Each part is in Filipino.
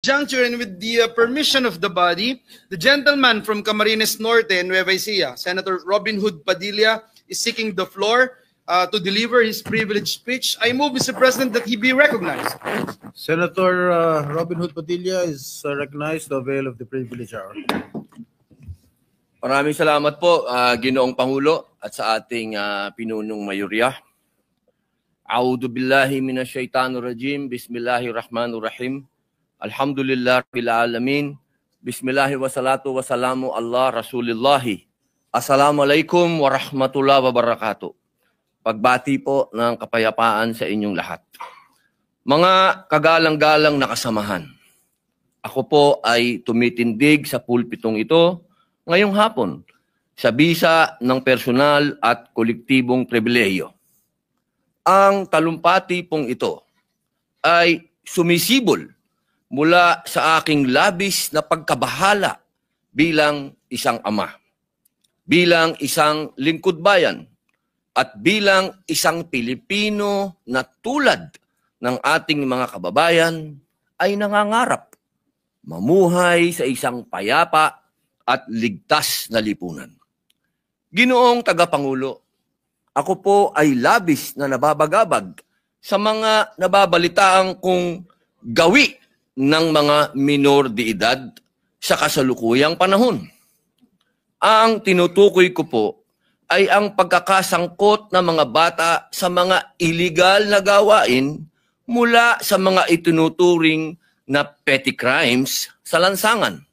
juncture and with the permission of the body, the gentleman from Camarines Norte, Nueva Ecija, Senator Robin Hood Padilla, is seeking the floor to deliver his privileged speech. I move, Mr. President, that he be recognized. Senator Robin Hood Padilla is recognized to avail of the privilege hour. Maraming salamat po, Ginoong Pangulo at sa ating pinunong mayorya. A'udhu billahi minasyaitanir rajim. Bismillahirrahmanirrahim. Alhamdulillah rabbil alamin. Bismillahi wassalatu wassalamu ala rasulillahi. Assalamualaikum warahmatullahi wabarakatuh. Pagbati po ng kapayapaan sa inyong lahat. Mga kagalang-galang na kasamahan, ako po ay tumitindig sa pulpitong ito ngayong hapon sa bisa ng personal at kolektibong pribilehiyo. Ang talumpati pong ito ay sumisibol mula sa aking labis na pagkabahala bilang isang ama, bilang isang lingkod bayan, at bilang isang Pilipino na tulad ng ating mga kababayan ay nangangarap mamuhay sa isang payapa at ligtas na lipunan. Ginoong Tagapangulo, ako po ay labis na nababagabag sa mga nababalitaang kung gawi ng mga minor de edad sa kasalukuyang panahon. Ang tinutukoy ko po ay ang pagkakasangkot ng mga bata sa mga illegal na gawain mula sa mga itinuturing na petty crimes sa lansangan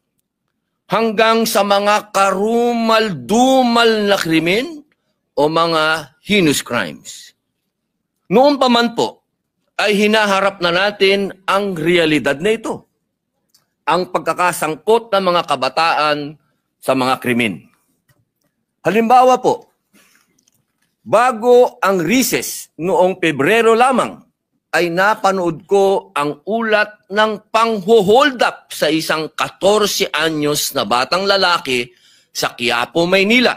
hanggang sa mga karumal-dumal na krimen o mga heinous crimes. Noon pa man po, ay hinaharap na natin ang realidad na ito. Ang pagkakasangkot ng mga kabataan sa mga krimen. Halimbawa po, bago ang recess noong Pebrero lamang, ay napanood ko ang ulat ng pang-hold up sa isang 14 anyos na batang lalaki sa Quiapo, Maynila.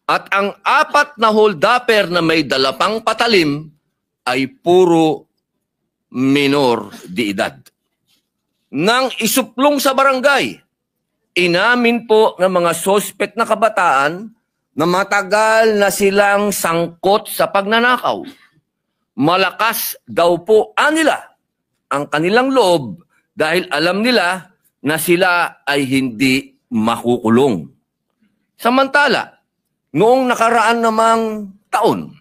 At ang 4 na hold-upper na may dalapang patalim ay puro minor de edad. Nang isuplong sa barangay, inamin po ng mga suspect na kabataan na matagal na silang sangkot sa pagnanakaw. Malakas daw po nila ang kanilang loob dahil alam nila na sila ay hindi makukulong. Samantala, noong nakaraan namang taon,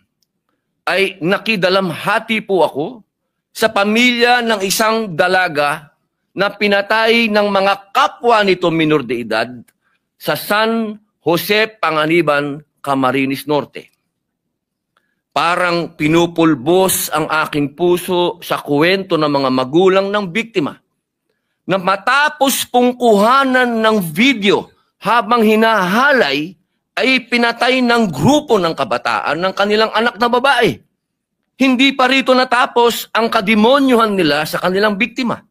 ay nakidalamhati po ako sa pamilya ng isang dalaga na pinatay ng mga kapwa nito minor de edad sa San Jose, Panganiban, Camarines Norte. Parang pinupulbos ang aking puso sa kwento ng mga magulang ng biktima na matapos pong kuhanan ng video habang hinahalay ay pinatay ng grupo ng kabataan ng kanilang anak na babae. Hindi pa rito natapos ang kademonyohan nila sa kanilang biktima.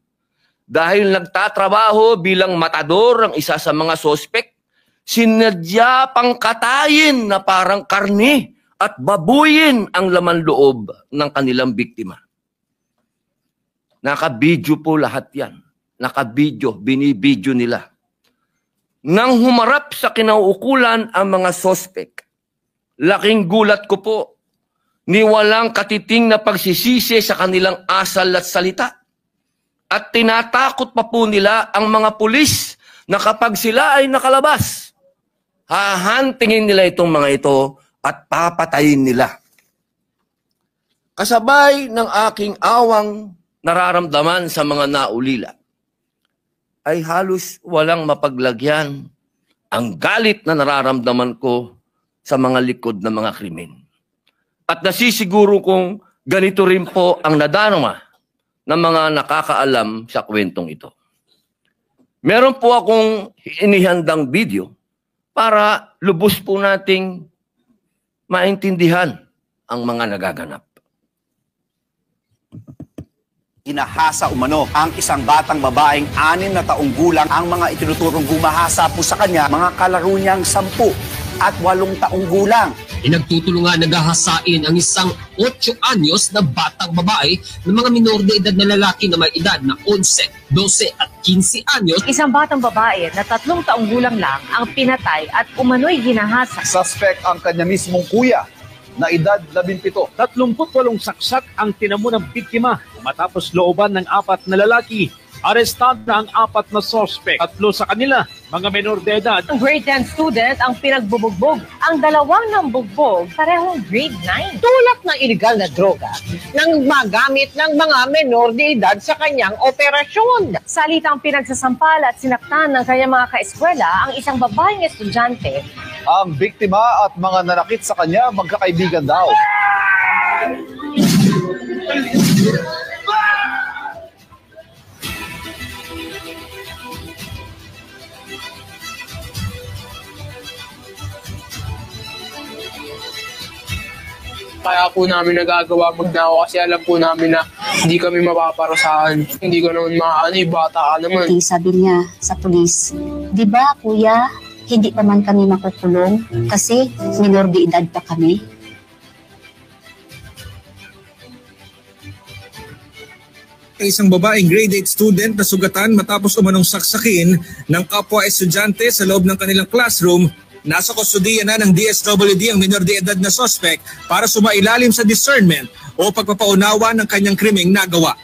Dahil nagtatrabaho bilang matador ang isa sa mga sospek, sinadya pang katayin na parang karne at babuyin ang laman loob ng kanilang biktima. Nakabidyo po lahat yan. Nakabidyo, binibidyo nila. Nang humarap sa kinauukulan ang mga sospek, laking gulat ko po ni walang katiting na pagsisisi sa kanilang asal at salita. At tinatakot pa po nila ang mga pulis na kapag sila ay nakalabas, hahantingin nila itong mga ito at papatayin nila. Kasabay ng aking awang nararamdaman sa mga naulila, ay halos walang mapaglagyan ang galit na nararamdaman ko sa mga likod ng mga krimen. At nasisiguro kong ganito rin po ang nadarama ng mga nakakaalam sa kwentong ito. Meron po akong inihandang video para lubos po nating maintindihan ang mga nagaganap. Hinahasa umano ang isang batang babaeng 6 na taong gulang. Ang mga itinuturong gumahasa po sa kanya, mga kalaro niyang 10 at 8 taong gulang. Pinagtutulungan naghahasain ang isang 8 anyos na batang babae ng mga minor de edad na lalaki na may edad na 11, 12 at 15 anyos. Isang batang babae na 3 taong gulang lang ang pinatay at umano'y ginahasa. Suspect ang kanya mismong kuya na edad 17. 38 saksak ang tinamo ng biktima matapos looban ng 4 na lalaki. Arestado na ang 4 na suspect. 3 sa kanila, mga menor de edad. Ang grade 10 student ang pinagbubugbog. Ang 2 ng bugbog, parehong grade 9. Tulak ng illegal na droga nang magamit ng mga menor de edad sa kanyang operasyon. Salitang pinagsasampal at sinaktan ng kanyang mga kaeskwela ang isang babaeng estudyante. Ang biktima at mga nanakit sa kanya magkakaibigan daw. Kaya po namin nagagawa magnakaw kasi alam po namin na hindi kami mapaparusahan. Hindi ko naman bata ka naman. Sabi niya sa pulis, di ba kuya, hindi pa man kami makukulong kasi minor de edad pa kami. Isang babaeng grade 8 student na sugatan matapos umanong saksakin ng kapwa estudyante sa loob ng kanilang classroom. Nasa kustudiya na ng DSWD ang minor de edad na suspect para sumailalim sa discernment o pagpapaunawa ng kanyang krimeng nagawa.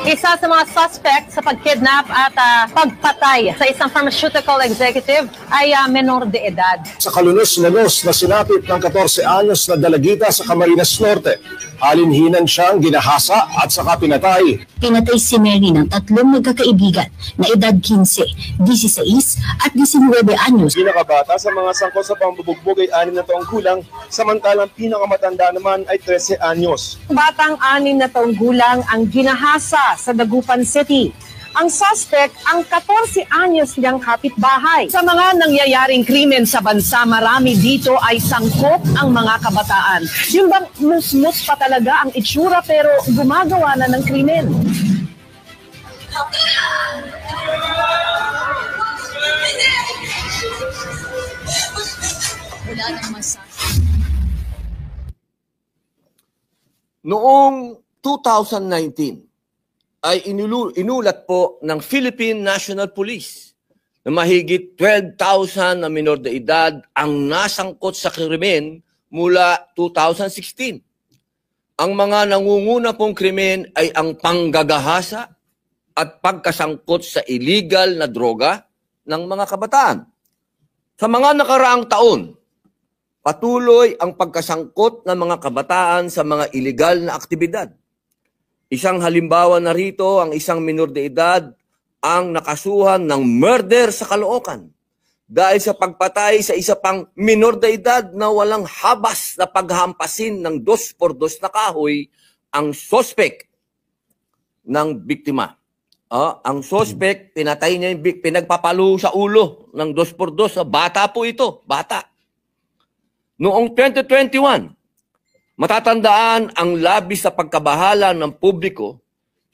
Isa sa mga suspect sa pagkidnap at pagpatay sa isang pharmaceutical executive ay menor de edad. Sa kalunos-lanos na sinapit ng 14 anyos na dalagita sa Camarines Norte, alinhinan siyang ginahasa at saka pinatay. Pinatay si Mary ng 3 magkakaibigan na edad 15, 16 at 19 anyos. Pinakabata sa mga sangkot sa pambubugbog ay 6 na taong gulang, samantalang pinakamatanda naman ay 13 anyos. Batang 6 na taong gulang ang ginahasa sa Dagupan City. Ang suspect ang 14 anyos niyang kapitbahay. Sa mga nangyayaring krimen sa bansa, marami dito ay sangkot ang mga kabataan. Yung bang musmus pa talaga ang itsura pero gumagawa na ng krimen. Wala nang masasabi. Noong 2019, ay inulat po ng Philippine National Police na mahigit 12,000 na minor de edad ang nasangkot sa krimen mula 2016. Ang mga nangunguna pong krimen ay ang panggagahasa at pagkasangkot sa illegal na droga ng mga kabataan. Sa mga nakaraang taon, patuloy ang pagkasangkot ng mga kabataan sa mga illegal na aktibidad. Isang halimbawa na rito ang isang minor de edad ang nakasuhan ng murder sa Caloocan dahil sa pagpatay sa isa pang minor de edad na walang habas na paghampasin ng 2x2 na kahoy ang suspect ng biktima. Ang suspect, pinatay niya yung pinagpapalo sa ulo ng 2x2. Bata po ito, bata. Noong 2021, matatandaan ang labis na pagkabahala ng publiko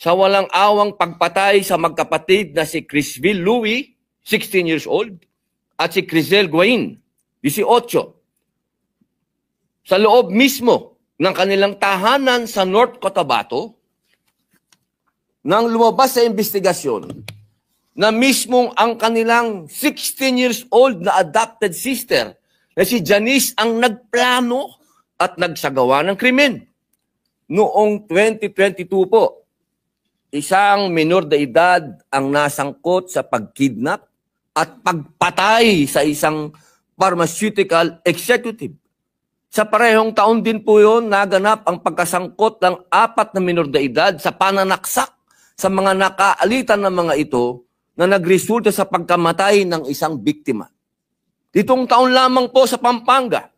sa walang awang pagpatay sa magkapatid na si Crisville Louie, 16 years old, at si Crisel Guain, 18. Sa loob mismo ng kanilang tahanan sa North Cotabato, nang lumabas sa investigasyon na mismong ang kanilang 16 years old na adopted sister na si Janice ang nagplano at nagsagawa ng krimen. Noong 2022 po, isang minor de edad ang nasangkot sa pagkidnap at pagpatay sa isang pharmaceutical executive. Sa parehong taon din po yun, naganap ang pagkasangkot ng 4 na minor de edad sa pananaksak sa mga nakaalitan ng mga ito na nagresulta sa pagkamatay ng isang biktima. Ditong taon lamang po sa Pampanga,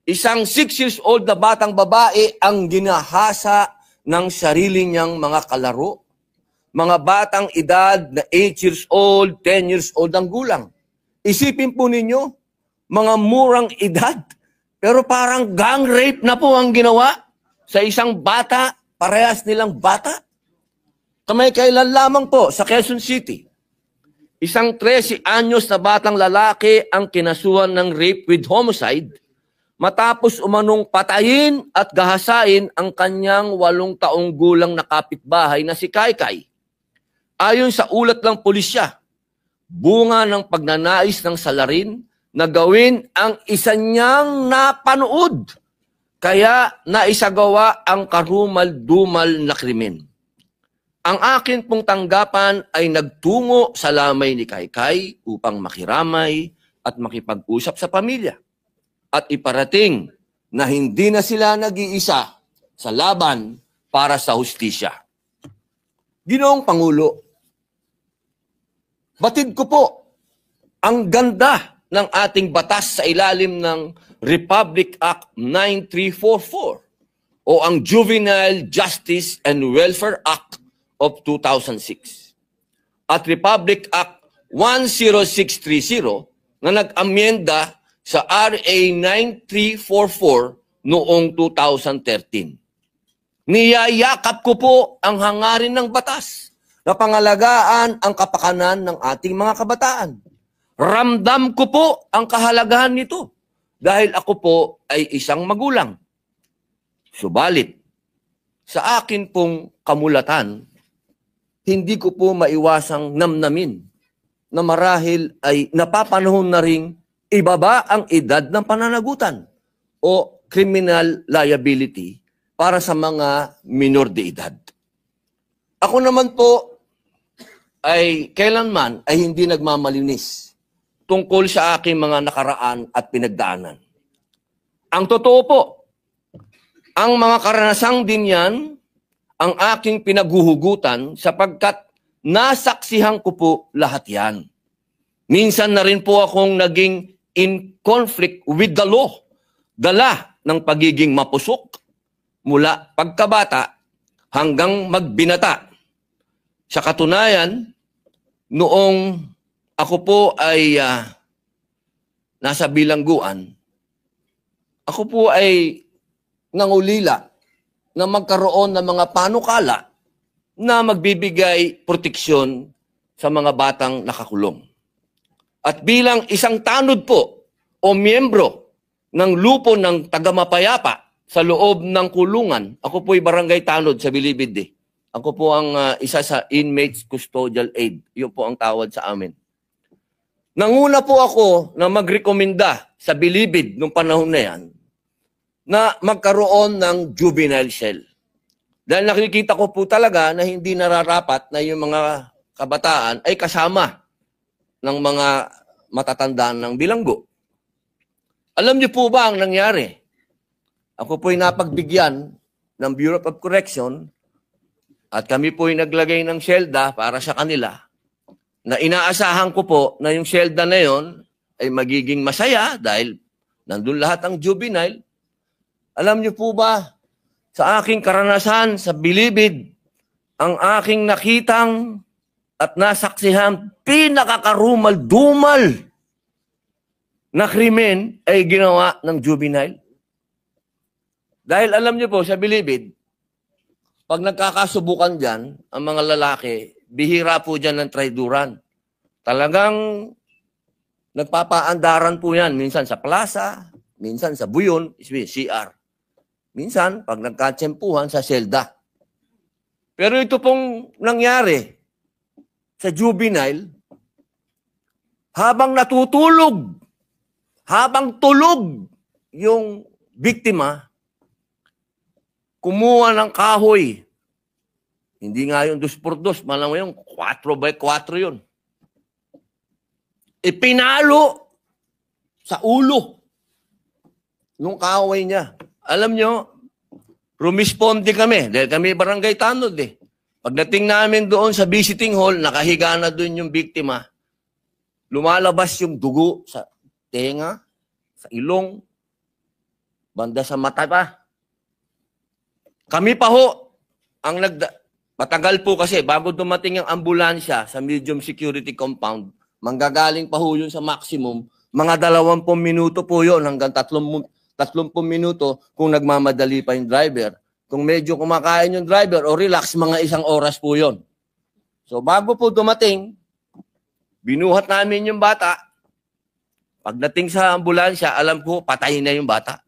isang 6 years old na batang babae ang ginahasa ng sarili niyang mga kalaro. Mga batang edad na 8 years old, 10 years old ang gulang. Isipin po ninyo, mga murang edad. Pero parang gang rape na po ang ginawa sa isang bata, parehas nilang bata. Kamay kailan lamang po sa Quezon City, isang 13 anyos na batang lalaki ang kinasuhan ng rape with homicide matapos umanong patayin at gahasain ang kanyang 8 taong gulang na kapitbahay na si Kaikai. Ayon sa ulat ng pulisya, bunga ng pagnanais ng salarin na gawin ang isa niyang napanood, kaya naisagawa ang karumal-dumal na krimen. Ang akin pong tanggapan ay nagtungo sa lamay ni Kaikai upang makiramay at makipag-usap sa pamilya at iparating na hindi na sila nag-iisa sa laban para sa hustisya. Ginoong Pangulo, batid ko po ang ganda ng ating batas sa ilalim ng Republic Act 9344 o ang Juvenile Justice and Welfare Act of 2006 at Republic Act 10630 na nag-amyenda sa RA 9344 noong 2013. Niyayakap ko po ang hangarin ng batas na pangalagaan ang kapakanan ng ating mga kabataan. Ramdam ko po ang kahalagahan nito dahil ako po ay isang magulang. Subalit, sa akin pong kamulatan, hindi ko po maiwasang namnamin na marahil ay napapanahon na ring ibaba ang edad ng pananagutan o criminal liability para sa mga minor de edad. Ako naman po ay kailanman ay hindi nagmamalinis tungkol sa aking mga nakaraan at pinagdaanan. Ang totoo po, ang mga karanasang din yan ang aking pinaghuhugutan sapagkat nasaksihan ko po lahat yan. Minsan na rin po akong naging in conflict with the law, dala ng pagiging mapusok mula pagkabata hanggang magbinata. Sa katunayan, noong ako po ay nasa bilangguan, ako po ay nangulila na magkaroon ng mga panukala na magbibigay proteksyon sa mga batang nakakulong. At bilang isang tanod po o miyembro ng lupo ng tagamapayapa sa loob ng kulungan, ako po ay barangay tanod sa Bilibid. Ako po ang isa sa inmates custodial aid. Yun po ang tawad sa amin. Nanguna po ako na magrekomenda sa Bilibid nung panahon na yan na magkaroon ng juvenile cell. Dahil nakikita ko po talaga na hindi nararapat na yung mga kabataan ay kasama ng mga matatandaan ng bilanggo. Alam niyo po ba ang nangyari? Ako po'y napagbigyan ng Bureau of Correction at kami po'y naglagay ng syelda para sa kanila na inaasahan ko po na yung syelda na yon ay magiging masaya dahil nandun lahat ang juvenile. Alam niyo po ba, sa aking karanasan sa Bilibid, ang aking nakitang at nasaksihan pinakakarumal-dumal na krimen ay ginawa ng juvenile. Dahil alam niyo po, sa Bilibid, pag nagkakasubukan dyan, ang mga lalaki, bihira po dyan ng traiduran. Talagang nagpapaandaran po yan, minsan sa plaza, minsan sa buyon, CR. Minsan, pag nagkatsempuhan sa selda. Pero ito pong nangyari sa juvenile, habang natutulog, habang tulog yung biktima, kumuha ng kahoy. Hindi nga yung 2x2, malam mo yung 4x4 yun. Ipinalo sa ulo nung kahoy niya. Alam nyo, rumisponde kami, dahil kami barangay tanod eh. Pagdating namin doon sa visiting hall, nakahiga na doon yung biktima. Lumalabas yung dugo sa tenga, sa ilong, banda sa mata pa. Kami pa ho, matagal po kasi, bago dumating ang ambulansya sa medium security compound, manggagaling pa ho yun sa maximum, mga 20 minuto po yun, hanggang 30 minuto kung nagmamadali pa yung driver. Kung medyo kumakain yung driver o relax, mga 1 oras po yun. So bago po dumating, Binuhat namin yung bata. Pagdating sa ambulansya, alam ko, patay na yung bata.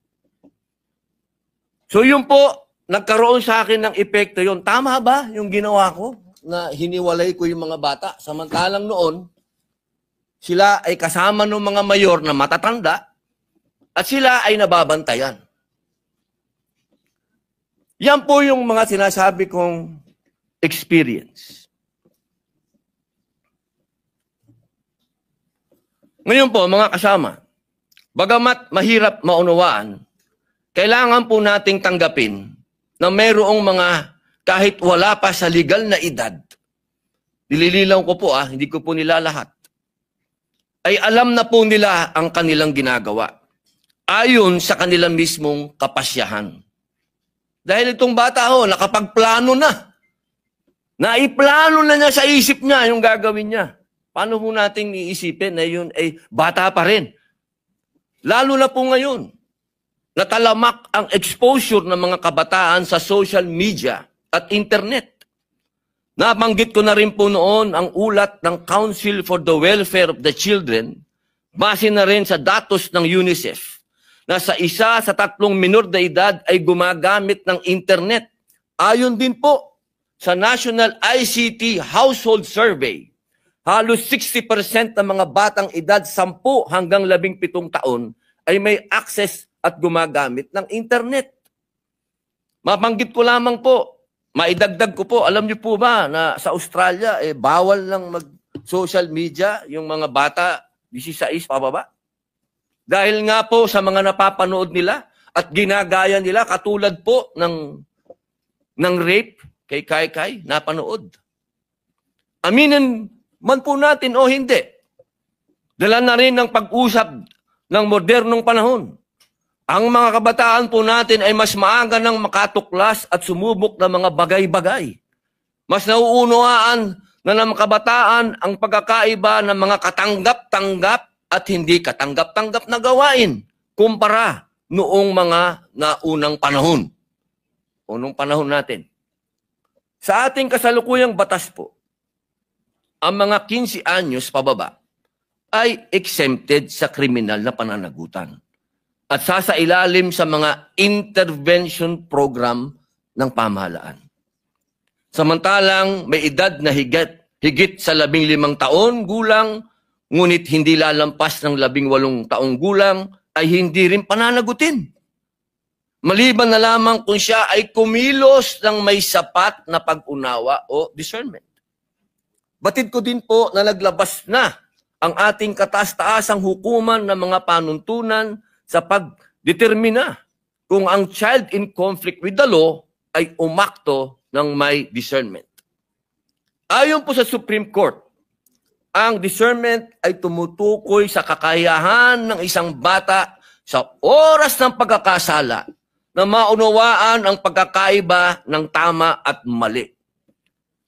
So yun po, nagkaroon sa akin ng epekto yun. Tama ba yung ginawa ko na hiniwalay ko yung mga bata? Samantalang noon, sila ay kasama ng mga mayor na matatanda at sila ay nababantayan. Yan po yung mga sinasabi kong experience. Ngayon po, mga kasama, bagamat mahirap maunawaan, kailangan po nating tanggapin na mayroong mga kahit wala pa sa legal na edad, nilililaw ko po hindi ko po nila lahat, ay alam na po nila ang kanilang ginagawa ayon sa kanilang mismong kapasyahan. Dahil itong bata nakapagplano na. Naiplano na niya sa isip niya yung gagawin niya. Paano po nating iisipin na yun ay bata pa rin? Lalo na po ngayon, natalamak ang exposure ng mga kabataan sa social media at internet. Nabanggit ko na rin po noon ang ulat ng Council for the Welfare of the Children, base na rin sa datos ng UNICEF, na sa 1 sa 3 minor na edad ay gumagamit ng internet. Ayon din po sa National ICT Household Survey, halos 60% ng mga batang edad 10 hanggang 17 taon ay may access at gumagamit ng internet. Mabanggit ko lamang po, maidagdag ko po, alam niyo po ba na sa Australia, bawal lang mag-social media yung mga bata 16 pababa? Dahil nga po sa mga napapanood nila at ginagaya nila katulad po ng rape kay Kai, napanood. Aminin man po natin o hindi, dala na rin ng pag-usap ng modernong panahon. Ang mga kabataan po natin ay mas maaga nang makatuklas at sumubok ng mga bagay-bagay. Mas nauunawaan na ng kabataan ang pagkakaiba ng mga katanggap-tanggap at hindi katanggap-tanggap na gawain kumpara noong mga naunang panahon. O nung panahon natin. Sa ating kasalukuyang batas po, ang mga 15 anyos pababa ay exempted sa kriminal na pananagutan at sasailalim sa mga intervention program ng pamahalaan. Samantalang may edad na higit sa 15 taon gulang, ngunit hindi lalampas ng 18 taong gulang, ay hindi rin pananagutin. Maliban na lamang kung siya ay kumilos ng may sapat na pag-unawa o discernment. Batid ko din po na naglabas na ang ating kataas-taasang hukuman ng mga panuntunan sa pagdetermina kung ang child in conflict with the law ay umakto ng may discernment. Ayon po sa Supreme Court, ang discernment ay tumutukoy sa kakayahan ng isang bata sa oras ng pagkakasala na maunawaan ang pagkakaiba ng tama at mali.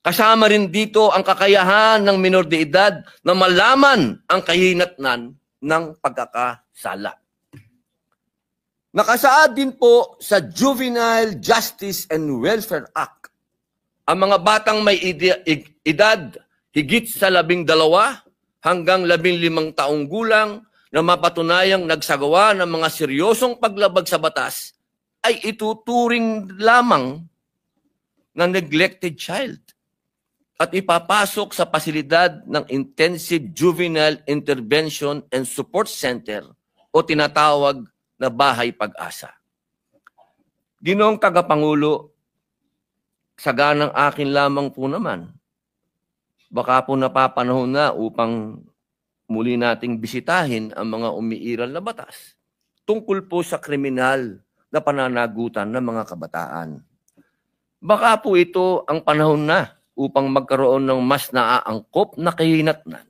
Kasama rin dito ang kakayahan ng minor de edad na malaman ang kahinatnan ng pagkakasala. Nakasaad din po sa Juvenile Justice and Welfare Act ang mga batang may edad higit sa 12 hanggang 15 taong gulang na mapatunayang nagsagawa ng mga seryosong paglabag sa batas ay ituturing lamang na neglected child at ipapasok sa pasilidad ng Intensive Juvenile Intervention and Support Center o tinatawag na Bahay Pag-asa. Ginoong Tagapangulo, saganang akin lamang po naman, baka po napapanahon na upang muli nating bisitahin ang mga umiiral na batas tungkol po sa kriminal na pananagutan ng mga kabataan. Baka po ito ang panahon na upang magkaroon ng mas naaangkop na kahinatnan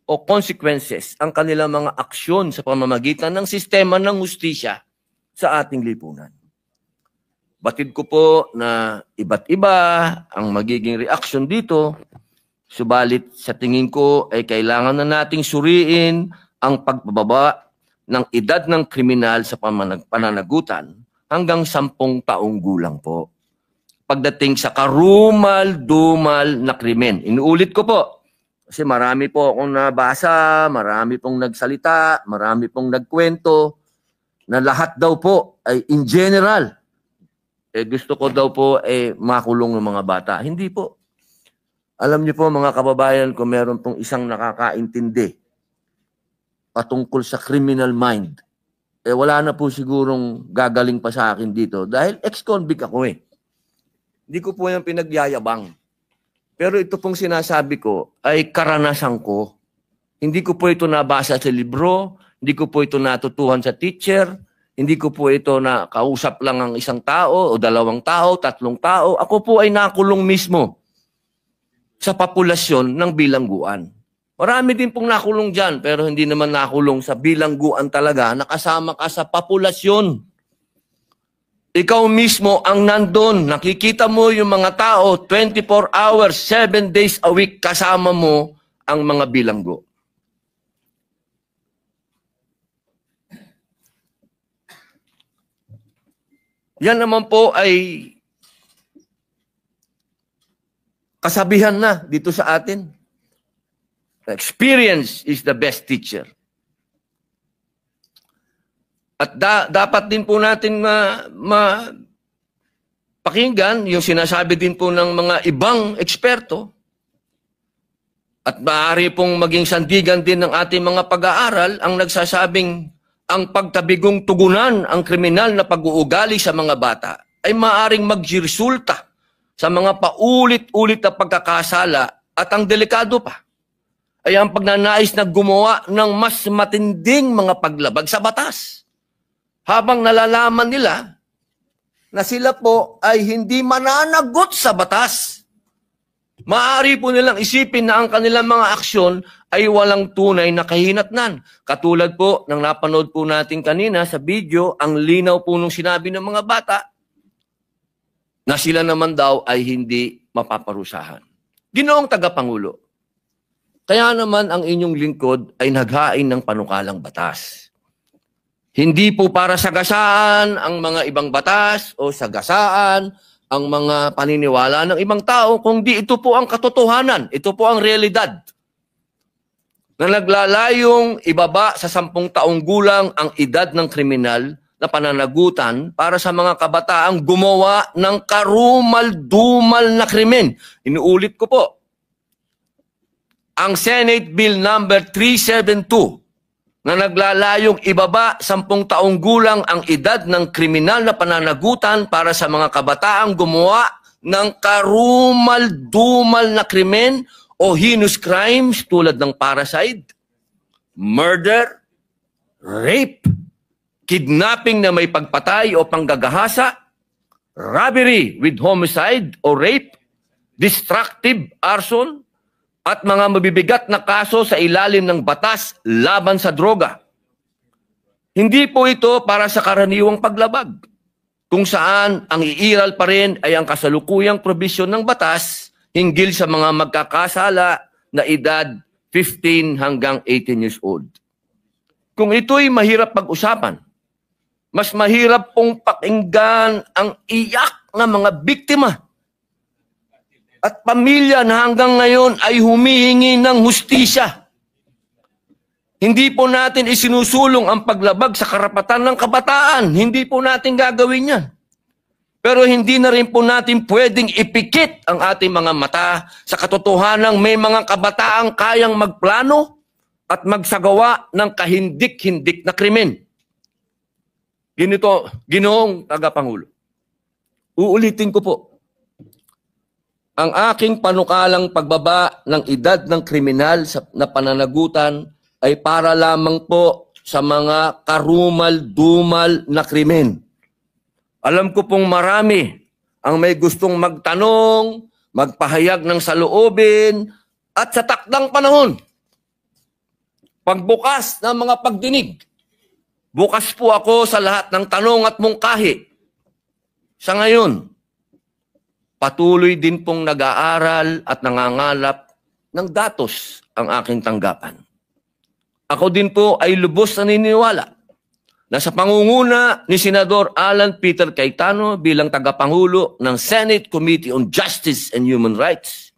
o consequences ang kanilang mga aksyon sa pamamagitan ng sistema ng hustisya sa ating lipunan. Batid ko po na iba't iba ang magiging reaksyon dito. Subalit sa tingin ko ay kailangan na nating suriin ang pagbababa ng edad ng kriminal sa pananagutan hanggang 10 taong gulang po. Pagdating sa karumal-dumal na krimen. Inuulit ko po, Kasi marami po akong nabasa, marami pong nagsalita, marami pong nagkwento na lahat daw po ay in general, gusto ko daw po makulong ng mga bata. Hindi po. Alam niyo po mga kababayan, kung meron pong isang nakakaintindi patungkol sa criminal mind, wala na po sigurong gagaling pa sa akin dito dahil ex-convict ako eh. Hindi ko po yung pinagyayabang. Pero ito pong sinasabi ko ay karanasan ko. Hindi ko po ito nabasa sa libro, hindi ko po ito natutuhan sa teacher, hindi ko po ito na kausap lang ang isang tao o dalawang tao, tatlong tao. Ako po ay nakulong mismo sa populasyon ng bilangguan. Marami din pong nakulong dyan, pero hindi naman nakulong sa bilangguan talaga, nakasama ka sa populasyon. Ikaw mismo ang nandun. Nakikita mo yung mga tao, 24 hours, 7 days a week, kasama mo ang mga bilanggo. Yan naman po ay kasabihan na dito sa atin. Experience is the best teacher. At dapat din po natin pakinggan yung sinasabi din po ng mga ibang eksperto at maaari pong maging sandigan din ng ating mga pag-aaral ang nagsasabing ang pagtabigong tugunan ang kriminal na pag-uugali sa mga bata ay maaaring magresulta sa mga paulit-ulit na pagkakasala at ang delikado pa ay ang pagnanais na gumawa ng mas matinding mga paglabag sa batas. Habang nalalaman nila na sila po ay hindi mananagot sa batas. Maaari po nilang isipin na ang kanilang mga aksyon ay walang tunay na kahinatnan. Katulad po ng napanood po natin kanina sa video, ang linaw po nung sinabi ng mga bata na sila naman daw ay hindi mapaparusahan. Ginoong Tagapangulo, kaya naman ang inyong lingkod ay naghain ng panukalang batas. Hindi po para sagasaan ang mga ibang batas o sagasaan ang mga paniniwala ng ibang tao, kundi ito po ang katotohanan, ito po ang realidad. Na naglalayong ibaba sa 10 taong gulang ang edad ng kriminal na pananagutan para sa mga kabataang gumawa ng karumal-dumal na krimen. Inuulit ko po, ang Senate Bill number 372 na naglalayong ibaba 10 taong gulang ang edad ng kriminal na pananagutan para sa mga kabataang gumawa ng karumal-dumal na krimen o heinous crimes tulad ng parricide, murder, rape, kidnapping na may pagpatay o panggagahasa, robbery with homicide o rape, destructive arson, at mga mabibigat na kaso sa ilalim ng batas laban sa droga. Hindi po ito para sa karaniwang paglabag, kung saan ang iiral pa rin ay ang kasalukuyang probisyon ng batas hinggil sa mga magkakasala na edad 15 hanggang 18 years old. Kung ito'y mahirap pag-usapan, mas mahirap pong pakinggan ang iyak ng mga biktima at pamilya na hanggang ngayon ay humihingi ng hustisya. Hindi po natin isinusulong ang paglabag sa karapatan ng kabataan. Hindi po natin gagawin yan. Pero hindi na rin po natin pwedeng ipikit ang ating mga mata sa katotohanang may mga kabataang kayang magplano at magsagawa ng kahindik-hindik na krimen. Ganito, Ginoong Tagapangulo, uulitin ko po, ang aking panukalang pagbaba ng edad ng kriminal na pananagutan ay para lamang po sa mga karumal-dumal na krimen. Alam ko pong marami ang may gustong magtanong, magpahayag ng saloobin, at sa takdang panahon, pagbukas ng mga pagdinig, bukas po ako sa lahat ng tanong at mungkahi. Sa ngayon, patuloy din pong nag-aaral at nangangalap ng datos ang aking tanggapan. Ako din po ay lubos na naniniwala na sa pangunguna ni Senador Alan Peter Cayetano bilang tagapangulo ng Senate Committee on Justice and Human Rights,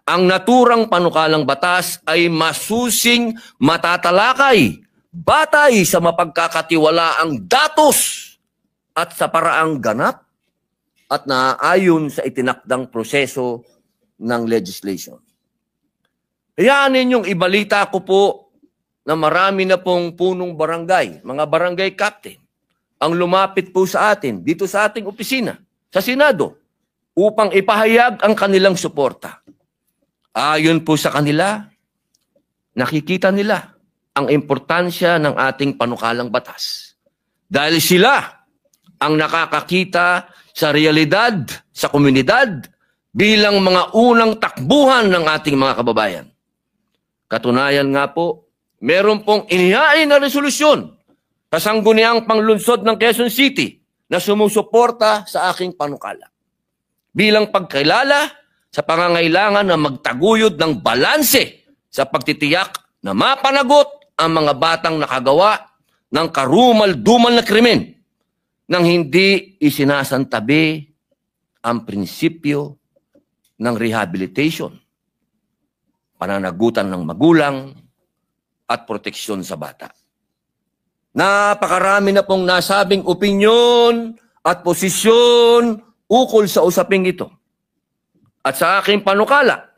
ang naturang panukalang batas ay masusing matatalakay batay sa mapagkakatiwalaang datos at sa paraang ganap at naaayon sa itinakdang proseso ng legislation. Hayaan ninyong ibalita ko po na marami na pong punong barangay, mga barangay captain, ang lumapit po sa atin, dito sa ating opisina, sa Senado, upang ipahayag ang kanilang suporta. Ayon po sa kanila, nakikita nila ang importansya ng ating panukalang batas. Dahil sila ang nakakakita sa realidad, sa komunidad, bilang mga unang takbuhan ng ating mga kababayan. Katunayan nga po, meron pong inihain na resolusyon sa sangguniang panglunsod ng Quezon City na sumusuporta sa aking panukala. Bilang pagkilala sa pangangailangan na magtaguyod ng balanse sa pagtitiyak na mapanagot ang mga batang nakagawa ng karumal-dumal na krimen nang hindi isinasantabi ang prinsipyo ng rehabilitation, pananagutan ng magulang, at proteksyon sa bata. Napakarami na pong nasabing opinyon at posisyon ukol sa usaping ito. At sa aking panukala,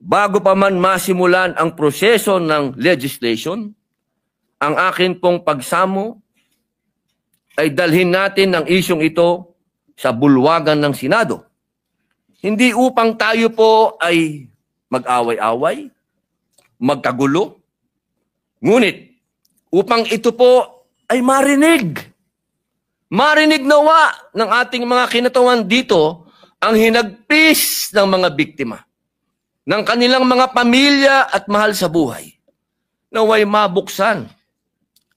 bago pa man masimulan ang proseso ng legislation, ang akin pong pagsamo ay dalhin natin ang isyong ito sa bulwagan ng Senado. Hindi upang tayo po ay mag-away-away, magkagulo, ngunit upang ito po ay marinig. Marinig nawa ng ating mga kinatawan dito ang hinagpis ng mga biktima, ng kanilang mga pamilya at mahal sa buhay. Naway mabuksan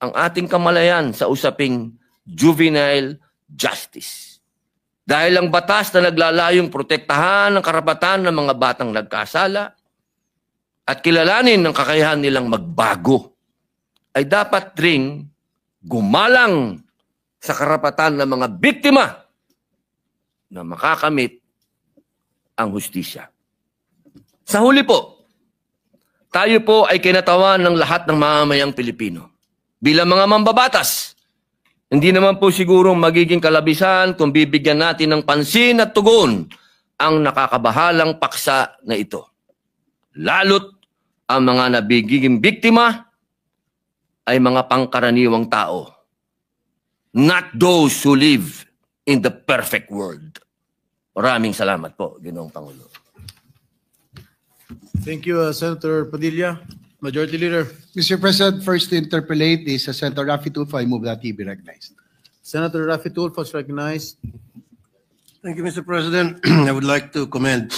ang ating kamalayan sa usaping juvenile justice. Dahil ang batas na naglalayong protektahan ang karapatan ng mga batang nagkasala at kilalanin ang kakayahan nilang magbago, ay dapat ring gumalang sa karapatan ng mga biktima na makakamit ang hustisya. Sa huli po, tayo po ay kinatawan ng lahat ng mamamayang Pilipino. Bilang mga mambabatas, hindi naman po sigurong magiging kalabisan kung bibigyan natin ng pansin at tugon ang nakakabahalang paksa na ito. Lalo't ang mga nabigiging biktima ay mga pangkaraniwang tao, not those who live in the perfect world. Maraming salamat po, Ginoong Pangulo. Thank you, Senator Padilla. Majority Leader. Mr. President, first to interpolate is Senator Raffy Tulfo. I move that he be recognized. Senator Raffy Tulfo is recognized. Thank you, Mr. President. I would like to commend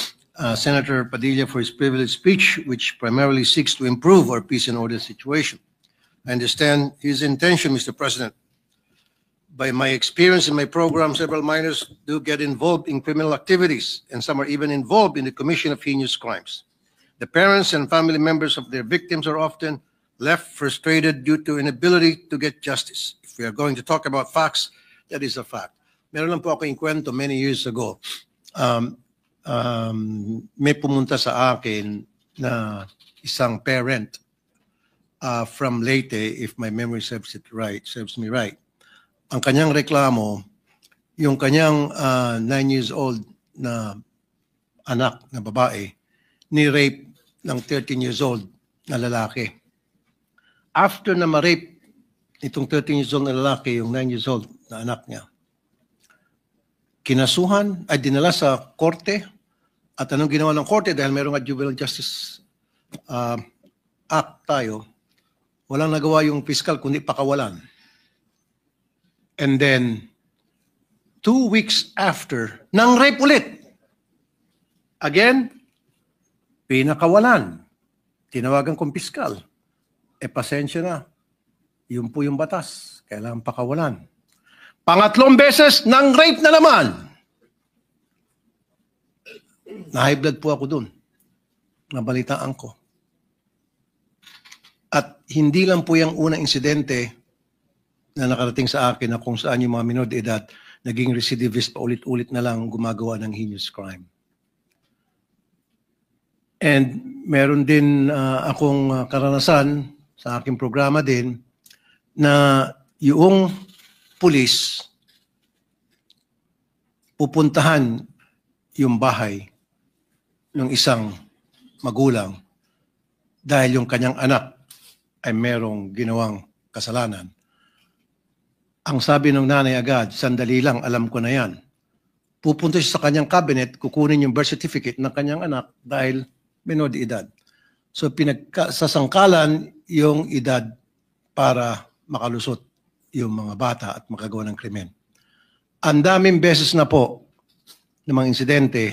Senator Padilla for his privileged speech, which primarily seeks to improve our peace and order situation. I understand his intention, Mr. President. By my experience in my program, several minors do get involved in criminal activities, and some are even involved in the commission of heinous crimes. The parents and family members of their victims are often left frustrated due to inability to get justice. If we are going to talk about facts, that is a fact. Meron lang po ako yung kwento many years ago. May pumunta sa akin na isang parent from Leyte, if my memory serves me right. Ang kanyang reklamo, yung kanyang 9 years old na anak na babae, ni-rape ng 13 years old na lalaki. After na ma-rape itong 13 years old na lalaki, yung 9 years old na anak niya, kinasuhan, ay dinala sa korte. At anong ginawa ng korte? Dahil mayroong Juvenile Justice Act tayo, walang nagawa yung fiscal kundi pakawalan. And then, 2 weeks after, nang rape ulit. Again, pinakawalan. Tinawagan kong piskal. Pasensya na. Yun po yung batas. Kailangan pakawalan. Pangatlong beses, nang rape na naman. Na-high blood po ako dun. Nabalitaan ko. At hindi lang po yung unang insidente na nakarating sa akin na kung saan yung mga minor de edad naging recidivist pa ulit-ulit na lang gumagawa ng heinous crime. And meron din akong karanasan sa aking programa din na yung pulis pupuntahan yung bahay ng isang magulang dahil yung kanyang anak ay merong ginawang kasalanan. Ang sabi ng nanay agad, sandali lang, alam ko na yan. Pupunta siya sa kanyang cabinet, kukunin yung birth certificate ng kanyang anak dahil menor de edad. So sasangkalan yung edad para makalusot yung mga bata at makagawa ng krimen. Ang daming beses na po ng mga insidente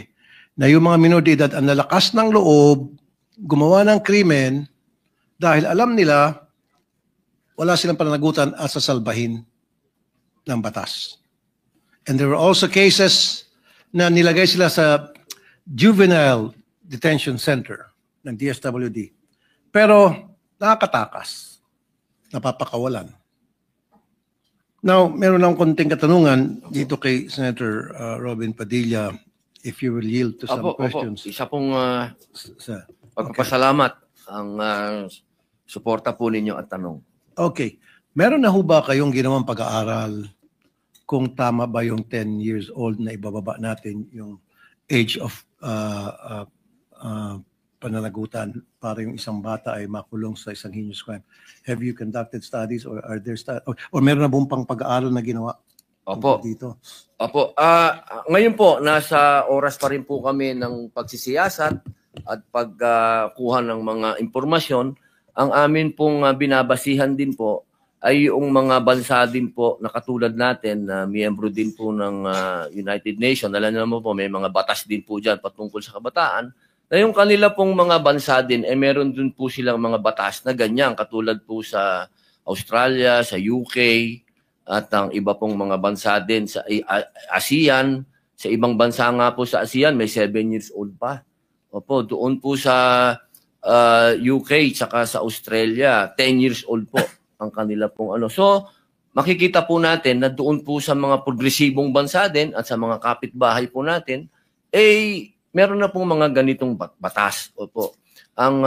na yung mga menor de edad ang lalakas ng loob, gumawa ng krimen dahil alam nila wala silang pananagutan at sasalbahin ng batas. And there were also cases na nilagay sila sa juvenile detention center ng DSWD. Pero nakakatakas, napapakawalan. Now, meron lang konting katanungan dito kay Senator Robin Padilla, if you will yield to some questions. Isa pong pagpapasalamat ang suporta po ninyo at tanong. Okay. Meron na ho ba kayong ginawang pag-aaral kung tama ba yung 10 years old na ibababa natin yung age of pananagutan para yung isang bata ay makulong sa isang heinous crime? Have you conducted studies or are there or meron na buong pang pag-aaral na ginawa dito? Opo. Ngayon po, nasa oras pa rin po kami ng pagsisiyasat at pagkuha ng mga impormasyon. Ang amin pong binabasihan din po ay yung mga bansa din po na katulad natin na miyembro din po ng United Nations. Alam mo po, may mga batas din po dyan patungkol sa kabataan. Na yung kanila pong mga bansa din, meron din po silang mga batas na ganyan. Katulad po sa Australia, sa UK, at ang iba pong mga bansa din sa ASEAN. Sa ibang bansa nga po sa ASEAN, may 7 years old pa. Opo, doon po sa UK, tsaka sa Australia, 10 years old po ang kanila pong ano. So, makikita po natin na doon po sa mga progresibong bansa din at sa mga kapitbahay po natin, meron na pong mga ganitong batas. Opo. Ang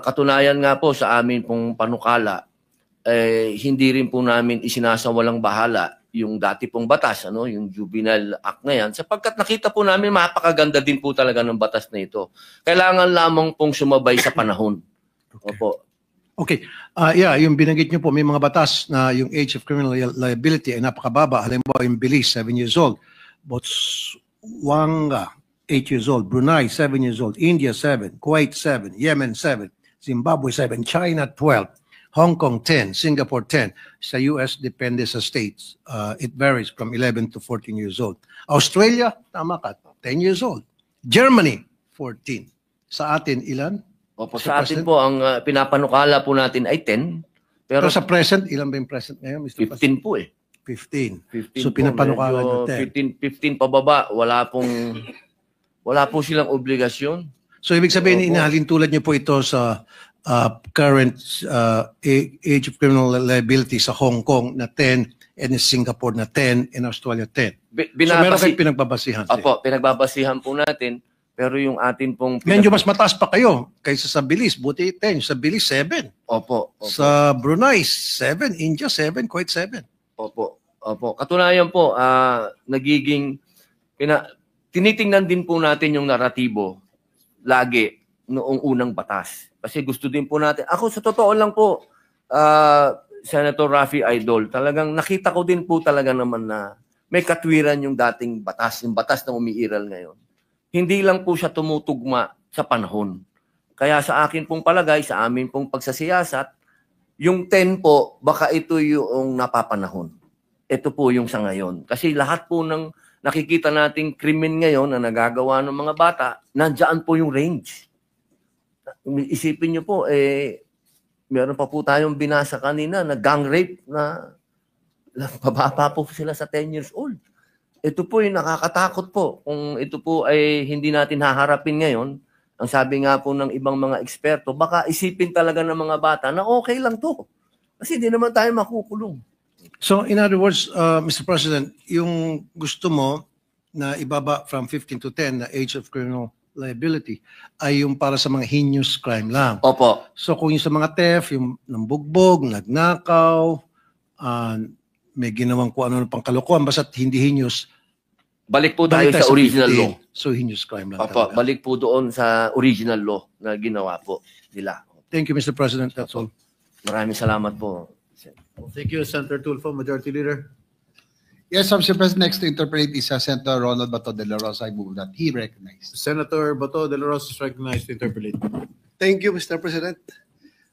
katunayan nga po sa amin pong panukala, hindi rin po namin isinasawalang bahala yung dati pong batas, yung Juvenile Act na yan, sapagkat nakita po namin mapakaganda din po talaga ng batas na ito. Kailangan lamang pong sumabay sa panahon. Opo. Okay. Yung binanggit nyo po, may mga batas na yung age of criminal liability ay napakababa. Halimbawa, yung Belize, 7 years old. Botswana, 8 years old. Brunei, 7 years old. India, 7. Kuwait, 7. Yemen, 7. Zimbabwe, 7. China, 12. Hong Kong, 10. Singapore, 10. Sa US, depende sa states. It varies from 11 to 14 years old. Australia, tama ka, 10 years old. Germany, 14. Sa atin, ilan? Opo, sa atin po, ang pinapanukala po natin ay 10. Pero sa present, ilan ba yung present ngayon, Mr. 15 po 15. 15 So pinapanukala nyo 10. 15 pababa, wala po silang obligasyon. So ibig sabihin, inahalin tulad nyo po ito sa current age of criminal liability sa Hong Kong na 10, and in Singapore na 10, in Australia 10. So meron kayong pinagbabasihan? Opo, pinagbabasihan po natin. Pero yung atin pong... Medyo mas mataas pa kayo kaysa sa Belize. Buti 10. Sa Belize, 7. Opo. Sa Brunei, 7. India, 7. Kuwait, 7. Opo. Katunayan po, tinitingnan din po natin yung naratibo lagi noong unang batas. Kasi gusto din po natin. Ako, sa totoo lang po, Senator Raffy Idol, talagang nakita ko din po talaga naman na may katwiran yung dating batas, yung batas na umiiral ngayon. Hindi lang po siya tumutugma sa panahon. Kaya sa akin pong palagay, sa amin pong pagsasiyasat, yung 10 po, baka ito yung napapanahon. Ito po yung sa ngayon. Kasi lahat po ng nakikita nating krimen ngayon na nagagawa ng mga bata, nandiyan po yung range. Isipin nyo po, meron pa po tayong binasa kanina na gang rape na pababa po sila sa 10 years old. Ito po yung nakakatakot po. Kung ito po ay hindi natin haharapin ngayon, ang sabi nga po ng ibang mga eksperto, baka isipin talaga ng mga bata na okay lang to. Kasi di naman tayo makukulong. So in other words, Mr. President, yung gusto mo na ibaba from 15 to 10 na age of criminal liability ay yung para sa mga heinous crime lang. Opo. So kung yung sa mga theft, yung nambugbog, nagnakaw, may ginawang kung ano pang kalokohan, basta't hindi heinous, Balik po tayo balik sa original 15. law. So heinous crime lang Opo, talaga. balik po doon sa original law na ginawa po nila. Thank you, Mr. President. That's all. Maraming salamat po. Thank you, Senator Tulfo, Majority Leader. Yes, Mr. President, next to interpret is Senator Ronald Bato de la Rosa. I move that he recognized. Senator Bato de la Rosa is recognized to interpolate. Thank you, Mr. President.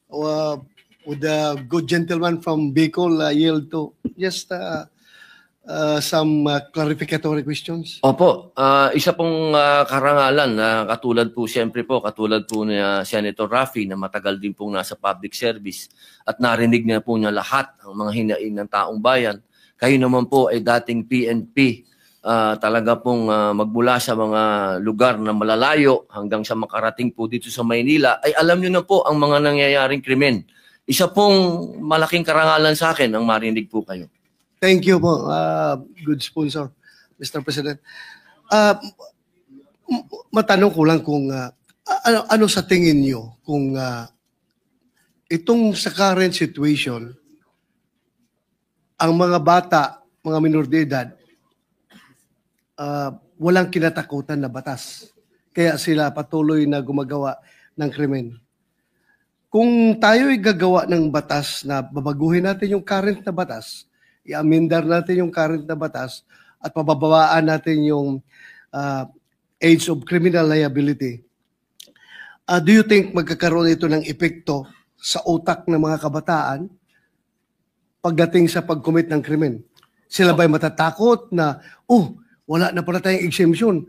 Would the good gentleman from Bicol yield to just some clarificatory questions? Opo, isa pong karangalan na katulad po ni Senator Raffy na matagal din pong nasa public service at narinig niya po niya lahat ang mga hinaing ng taong bayan. Kayo naman po ay dating PNP, talaga pong magmula sa mga lugar na malalayo hanggang sa makarating po dito sa Maynila, ay alam niyo na po ang mga nangyayaring krimen. Isa pong malaking karangalan sa akin ang marinig po kayo. Thank you po, good sponsor, Mr. President. Matanong ko lang kung ano sa tingin niyo kung itong sa current situation, ang mga bata, mga minor de edad, walang kinatakutan na batas. Kaya sila patuloy na gumagawa ng krimen. Kung tayo'y gagawa ng batas na babaguhin natin yung current na batas, i-amendar natin yung current na batas at pababawaan natin yung age of criminal liability, do you think magkakaroon ito ng epekto sa utak ng mga kabataan pagdating sa pag-commit ng krimen? Sila ba'y matatakot na, wala na pala tayong exemption,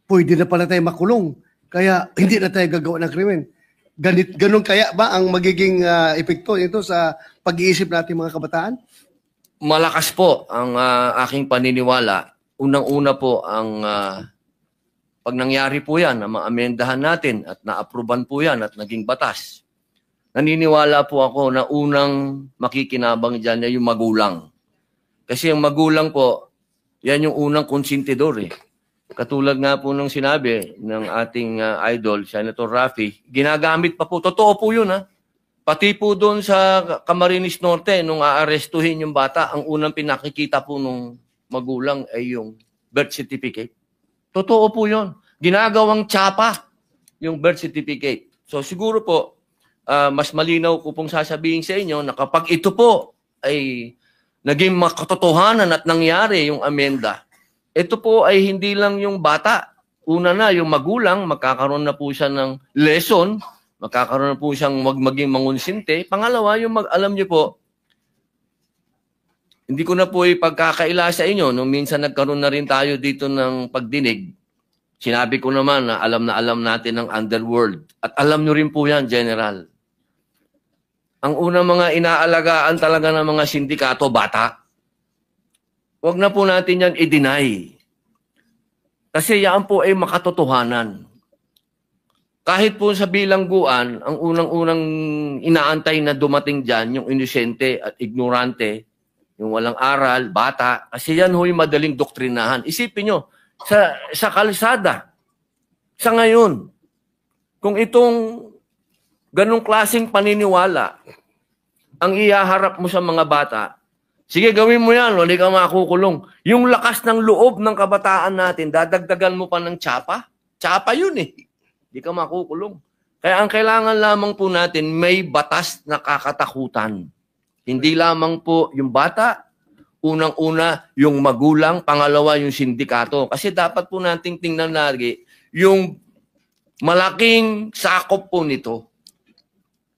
pwede na pala tayong makulong, kaya hindi na tayo gagawa ng krimen? Ganun kaya ba ang magiging epekto nito sa pag-iisip natin mga kabataan? Malakas po ang aking paniniwala. Unang-una po ang pag nangyari po yan, na maamendahan natin at na-aproban po yan at naging batas. Naniniwala po ako na unang makikinabang dyan ay yung magulang. Kasi yung magulang po, yan yung unang konsentidor eh. Katulad nga po nung sinabi ng ating idol, Senator Raffy, ginagamit pa po. Totoo po yun ha. Pati po doon sa Camarines Norte, nung aarestuhin yung bata, ang unang pinakikita po nung magulang ay yung birth certificate. Totoo po yun. Ginagawang tsapa yung birth certificate. So siguro po, mas malinaw ko pong sasabihin sa inyo na kapag ito po ay naging makatotohanan at nangyari yung amenda, ito po ay hindi lang yung bata. Una na, yung magulang, magkakaroon na po siya ng lesson, magkakaroon na po siyang maging mangunsinte. Pangalawa, yung alam niyo po, hindi ko na po ipagkakaila sa inyo. Nung minsan nagkaroon na rin tayo dito ng pagdinig, sinabi ko naman na alam natin ang underworld. At alam nyo rin po yan, General. Ang unang mga inaalagaan talaga ng mga sindikato, bata. Huwag na po natin yan i-deny. Kasi yan po ay makatotohanan. Kahit po sa bilangguan, ang unang-unang inaantay na dumating dyan, yung inosente at ignorante, yung walang aral, bata, kasi yan ho'y madaling doktrinahan. Isipin nyo, sa kalsada, sa ngayon, kung itong ganong klaseng paniniwala ang ihaharap mo sa mga bata, sige, gawin mo yan, wala ka makukulong. Yung lakas ng loob ng kabataan natin, dadagdagan mo pa ng tsapa? Tsapa yun eh. Hindi ka makukulong. Kaya ang kailangan lamang po natin, may batas na kakatakutan. Hindi lamang po yung bata, unang-una yung magulang, pangalawa yung sindikato. Kasi dapat po nating tingnan lagi yung malaking sakop po nito.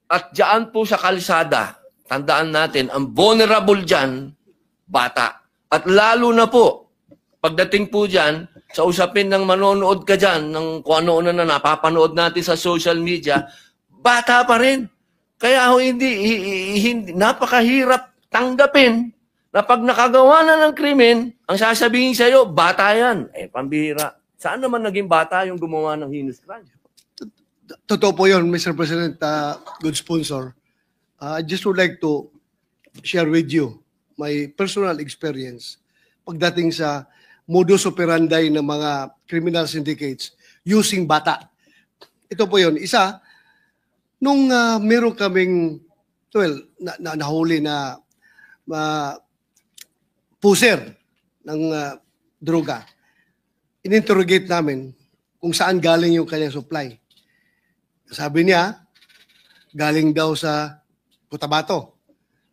At diyan po sa kalsada, tandaan natin, ang vulnerable dyan, bata. At lalo na po, pagdating po dyan, sa usapin ng manonood ka dyan, ng kung ano na napapanood natin sa social media, bata pa rin. Kaya hindi napakahirap tanggapin na pag nakagawa na ng krimen, ang sasabihin sa'yo, bata yan. Pambihira. Saan naman naging bata yung gumawa ng heinous crime? Totoo po yun, Mr. President, good sponsor. I just would like to share with you my personal experience pagdating sa modus operandi ng mga criminal syndicates using bata. Ito po yun. Isa, nung meron kaming, nahuli na puser ng droga, ininterrogate namin kung saan galing yung kanyang supply. Sabi niya, galing daw sa Cotabato.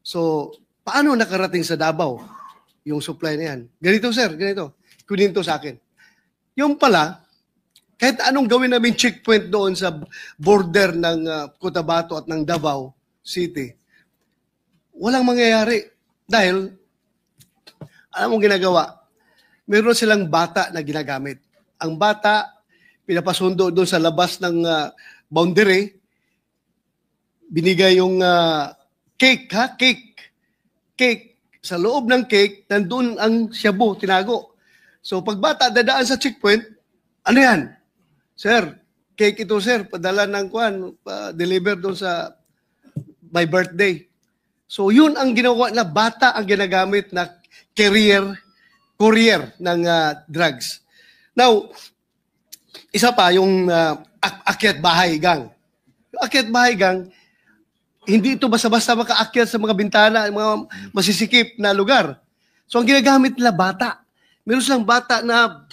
So, paano nakarating sa Davao yung supply na yan? Ganito, sir, ganito. Kunin to sa akin. Yung pala, kahit anong gawin namin checkpoint doon sa border ng Cotabato at ng Davao City, walang mangyayari. Dahil, alam mong ginagawa, meron silang bata na ginagamit. Ang bata, pinapasundo doon sa labas ng boundary, binigay yung cake, ha? Cake. Sa loob ng cake, nandun ang shabu, tinago. So, pag bata dadaan sa checkpoint, ano yan? Sir, cake ito, sir. Padala ng deliver doon sa my birthday. So, yun ang ginawa na bata ang ginagamit na courier ng drugs. Now, isa pa, yung akyat bahay gang. Yung akyat bahay gang, hindi ito basta-basta makaakyat sa mga bintana, mga masisikip na lugar. So, ang ginagamit nila bata. Meron silang bata na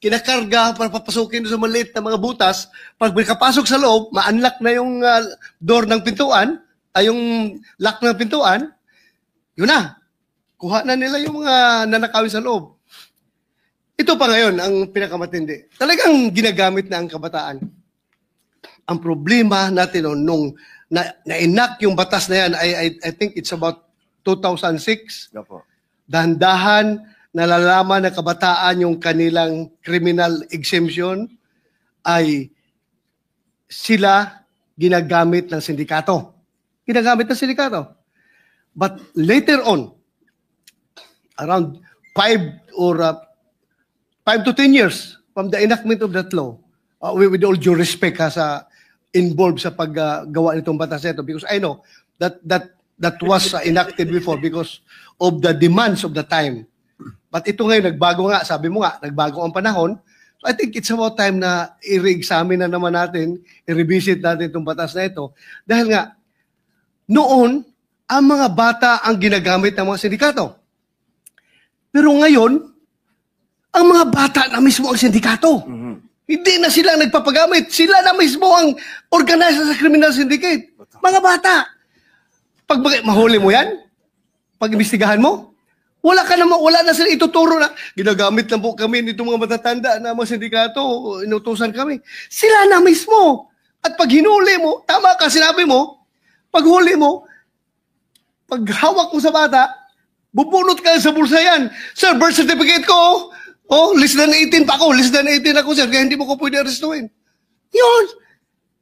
kinakarga para papasukin sa maliit na mga butas. Pag makapasok sa loob, ma-unlock na yung door ng pintuan, yung lock ng pintuan, yun na. Kuha na nila yung mga nanakawin sa loob. Ito pa ngayon ang pinakamatindi. Talagang ginagamit na ang kabataan. Ang problema natin nung na-enact yung batas na yan, I think it's about 2006. Dahan-dahan nalalaman ng kabataan yung kanilang criminal exemption ay sila ginagamit ng sindikato. But later on, around 5 to 10 years from the enactment of that law, with all due respect sa involved sa paggawa nitong batas ito, because I know that was enacted before because of the demands of the time. But ito ngayon, nagbago nga, sabi mo nga, nagbago ang panahon. So I think it's about time na i-re-examine na naman natin, i-revisit natin itong batas na ito. Dahil nga, noon, ang mga bata ang ginagamit ng mga sindikato. Pero ngayon, ang mga bata na mismo ang sindikato. Hindi na sila nagpapagamit. Sila na mismo ang organizer sa criminal syndicate. Mga bata. Pag mahuli mo yan, pag imbestigahan mo, wala na sila ituturo na ginagamit lang po kami nito mga matatanda na mga sindikato, inutusan kami. Sila na mismo. At pag hinuli mo, tama ka, sinabi mo, pag huli mo, pag hawak mo sa bata, bubunot ka sa bulsa yan. Sir, birth certificate ko, less than 18 pa ako, less than 18 ako, sir, kaya hindi mo ko pwede arrestuin. Yun.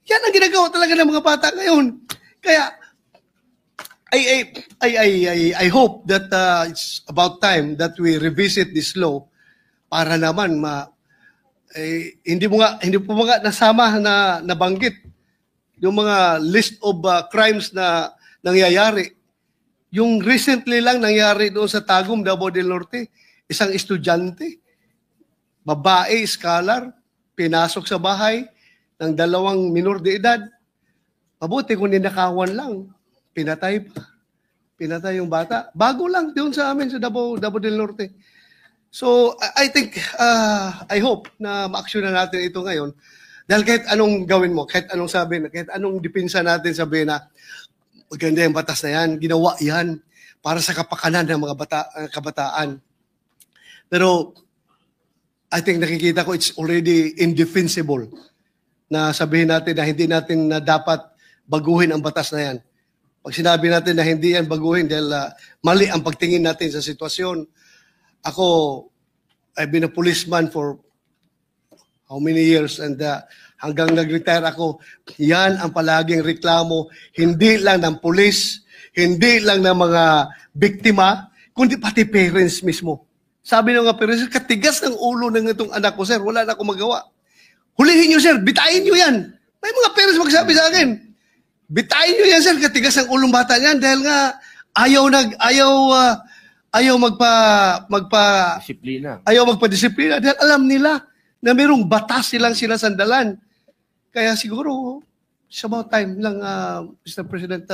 Yan ang ginagawa talaga ng mga bata ngayon. Kaya, I hope that it's about time that we revisit this law para naman hindi po mga nasama na nabanggit yung mga list of crimes na nangyayari. Yung recently lang nangyari doon sa Tagum, Davao del Norte, isang estudyante, babae, scholar, pinasok sa bahay ng 2 minor de edad. Mabuti kung ninakawan lang. Pinatay pa. Pinatay yung bata. Bago lang doon sa amin sa Davao del Norte. So, I think, I hope na ma-action na natin ito ngayon. Dahil kahit anong gawin mo, kahit anong sabihin, kahit anong dipinsa natin sabihin na maganda yung batas na yan, ginawa yan para sa kapakanan ng mga kabataan. Pero, I think nakikita ko it's already indefensible na sabihin natin na hindi natin na dapat baguhin ang batas na yan. Pag sinabi natin na hindi yan baguhin dahil mali ang pagtingin natin sa sitwasyon. Ako, I've been a policeman for how many years and hanggang nag-retire ako, yan ang palaging reklamo, hindi lang ng pulis, hindi lang ng mga biktima, kundi pati parents mismo. Sabi ng mga parents, katigas ng ulo ng itong anak ko, sir, wala na akong magawa. Hulihin nyo, sir, bitain nyo yan. May mga parents magsabi sa akin, bitain nyo yan, sir, katigas ng ulong bata niyan dahil nga ayaw magpa-disiplina dahil alam nila na mayroong batas silang sinasandalan. Kaya siguro, it's about time lang, Mr. President,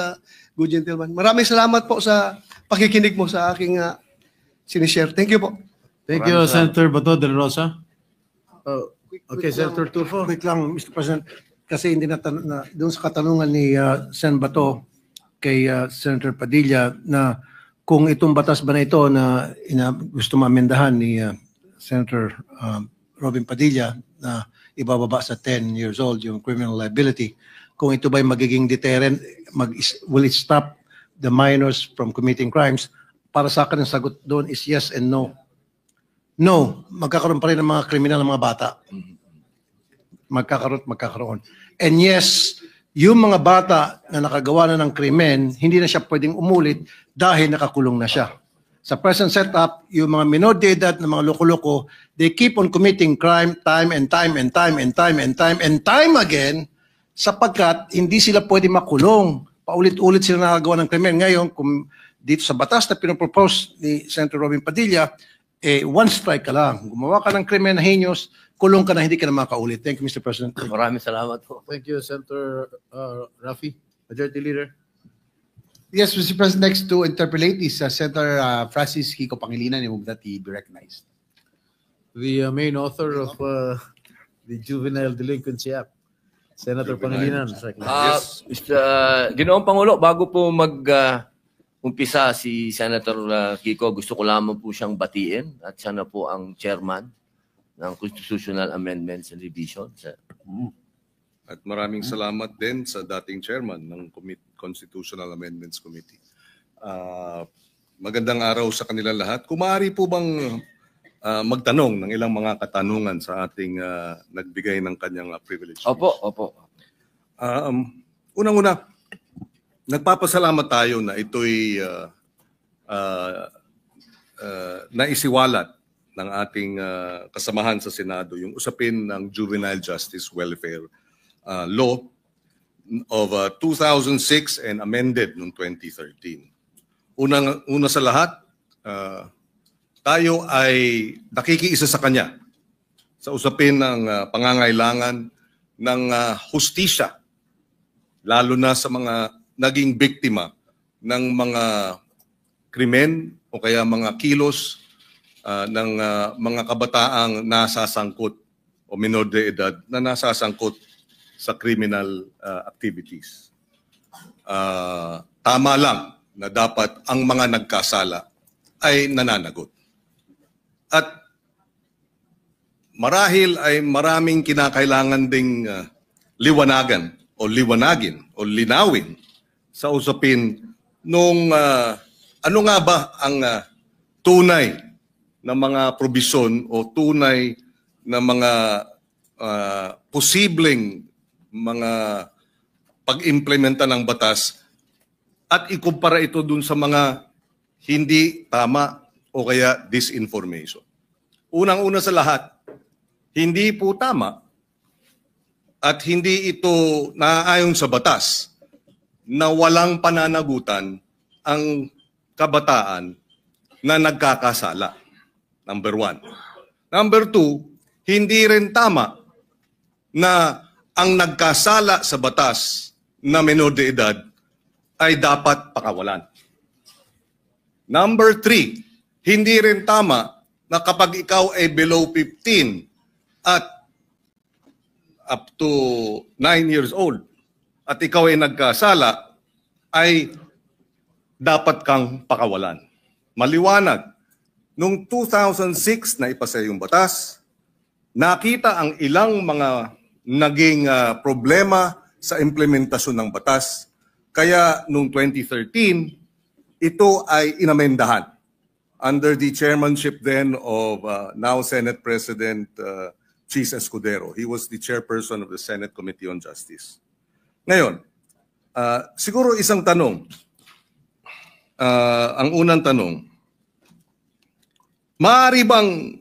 good gentleman. Maraming salamat po sa pakikinig mo sa aking sinishare. Thank you po. Thank you, Senator Bato de la Rosa. Okay, Senator Tulfo. Quick lang, Mr. President, kasi hindi doon sa katanungan ni Sen Bato kay Senator Padilla na kung itong batas ba na ito na gusto maamendahan ni Senator Robin Padilla na ibababa sa 10 years old yung criminal liability, kung ito ba'y magiging deterrent, will it stop the minors from committing crimes? Para sa akin ang sagot doon is yes and no. No, magkakaroon pa rin ng mga kriminal ng mga bata. Magkakaroon. And yes, yung mga bata na nakagawa na ng krimen, hindi na siya pwedeng umulit dahil nakakulong na siya. Sa present setup, yung mga minor de edad na mga loko-loko, they keep on committing crime time and time and time and time and time and time again sapagkat hindi sila pwede makulong. Paulit-ulit sila nakagawa ng krimen. Ngayon, kung dito sa batas na pinopropose ni Senator Robin Padilla, one strike ka lang. Gumawa ka ng krimen na heinous, kulong ka na, hindi ka na makaulit. Thank you, Mr. President. Maraming salamat po. Thank you, Senator Rafi, Majority Leader. Yes, Mr. President, next to interpolate is Senator Francis Kiko Pangilinan. I move that he be recognized. The main author of the Juvenile Delinquency Act, Senator Pangilinan. Ginoong Pangulo, bago po umpisa si Senator Kiko, gusto ko lamang po siyang batiin at siya na po ang chairman ng Constitutional Amendments and Revision. At maraming salamat din sa dating chairman ng Constitutional Amendments Committee. Magandang araw sa kanilang lahat. Kung maaari po bang magtanong ng ilang mga katanungan sa ating nagbigay ng kanyang privilege? Opo. Unang-una, nagpapasalamat tayo na ito'y naisiwalat ng ating kasamahan sa Senado, yung usapin ng Juvenile Justice Welfare Law of 2006 and amended noong 2013. Una sa lahat, tayo ay nakikiisa sa kanya sa usapin ng pangangailangan ng hustisya, lalo na sa mga naging biktima ng mga krimen o kaya mga kilos ng mga kabataang nasasangkot o minor de edad na nasasangkot sa criminal activities. Tama lang na dapat ang mga nagkasala ay nananagot. At marahil ay maraming kinakailangan ding liwanagin o linawin sa usapin nung ano nga ba ang tunay na mga probisyon o tunay na mga posibleng mga pag-implementa ng batas at ikumpara ito dun sa mga hindi tama o kaya disinformation. Unang-una sa lahat, hindi po tama at hindi ito naaayon sa batas na walang pananagutan ang kabataan na nagkakasala. Number 1. Number 2, hindi rin tama na ang nagkasala sa batas na menor de edad ay dapat pakawalan. Number 3, hindi rin tama na kapag ikaw ay below 15 at up to 9 years old at ikaw ay nagkasala, ay dapat kang pakawalan. Maliwanag, noong 2006 na ipasa yung batas, nakita ang ilang mga naging problema sa implementasyon ng batas. Kaya noong 2013, ito ay inamendahan under the chairmanship then of now Senate President Chis Escudero. He was the chairperson of the Senate Committee on Justice. Ngayon, siguro isang tanong. Ang unang tanong, maaari bang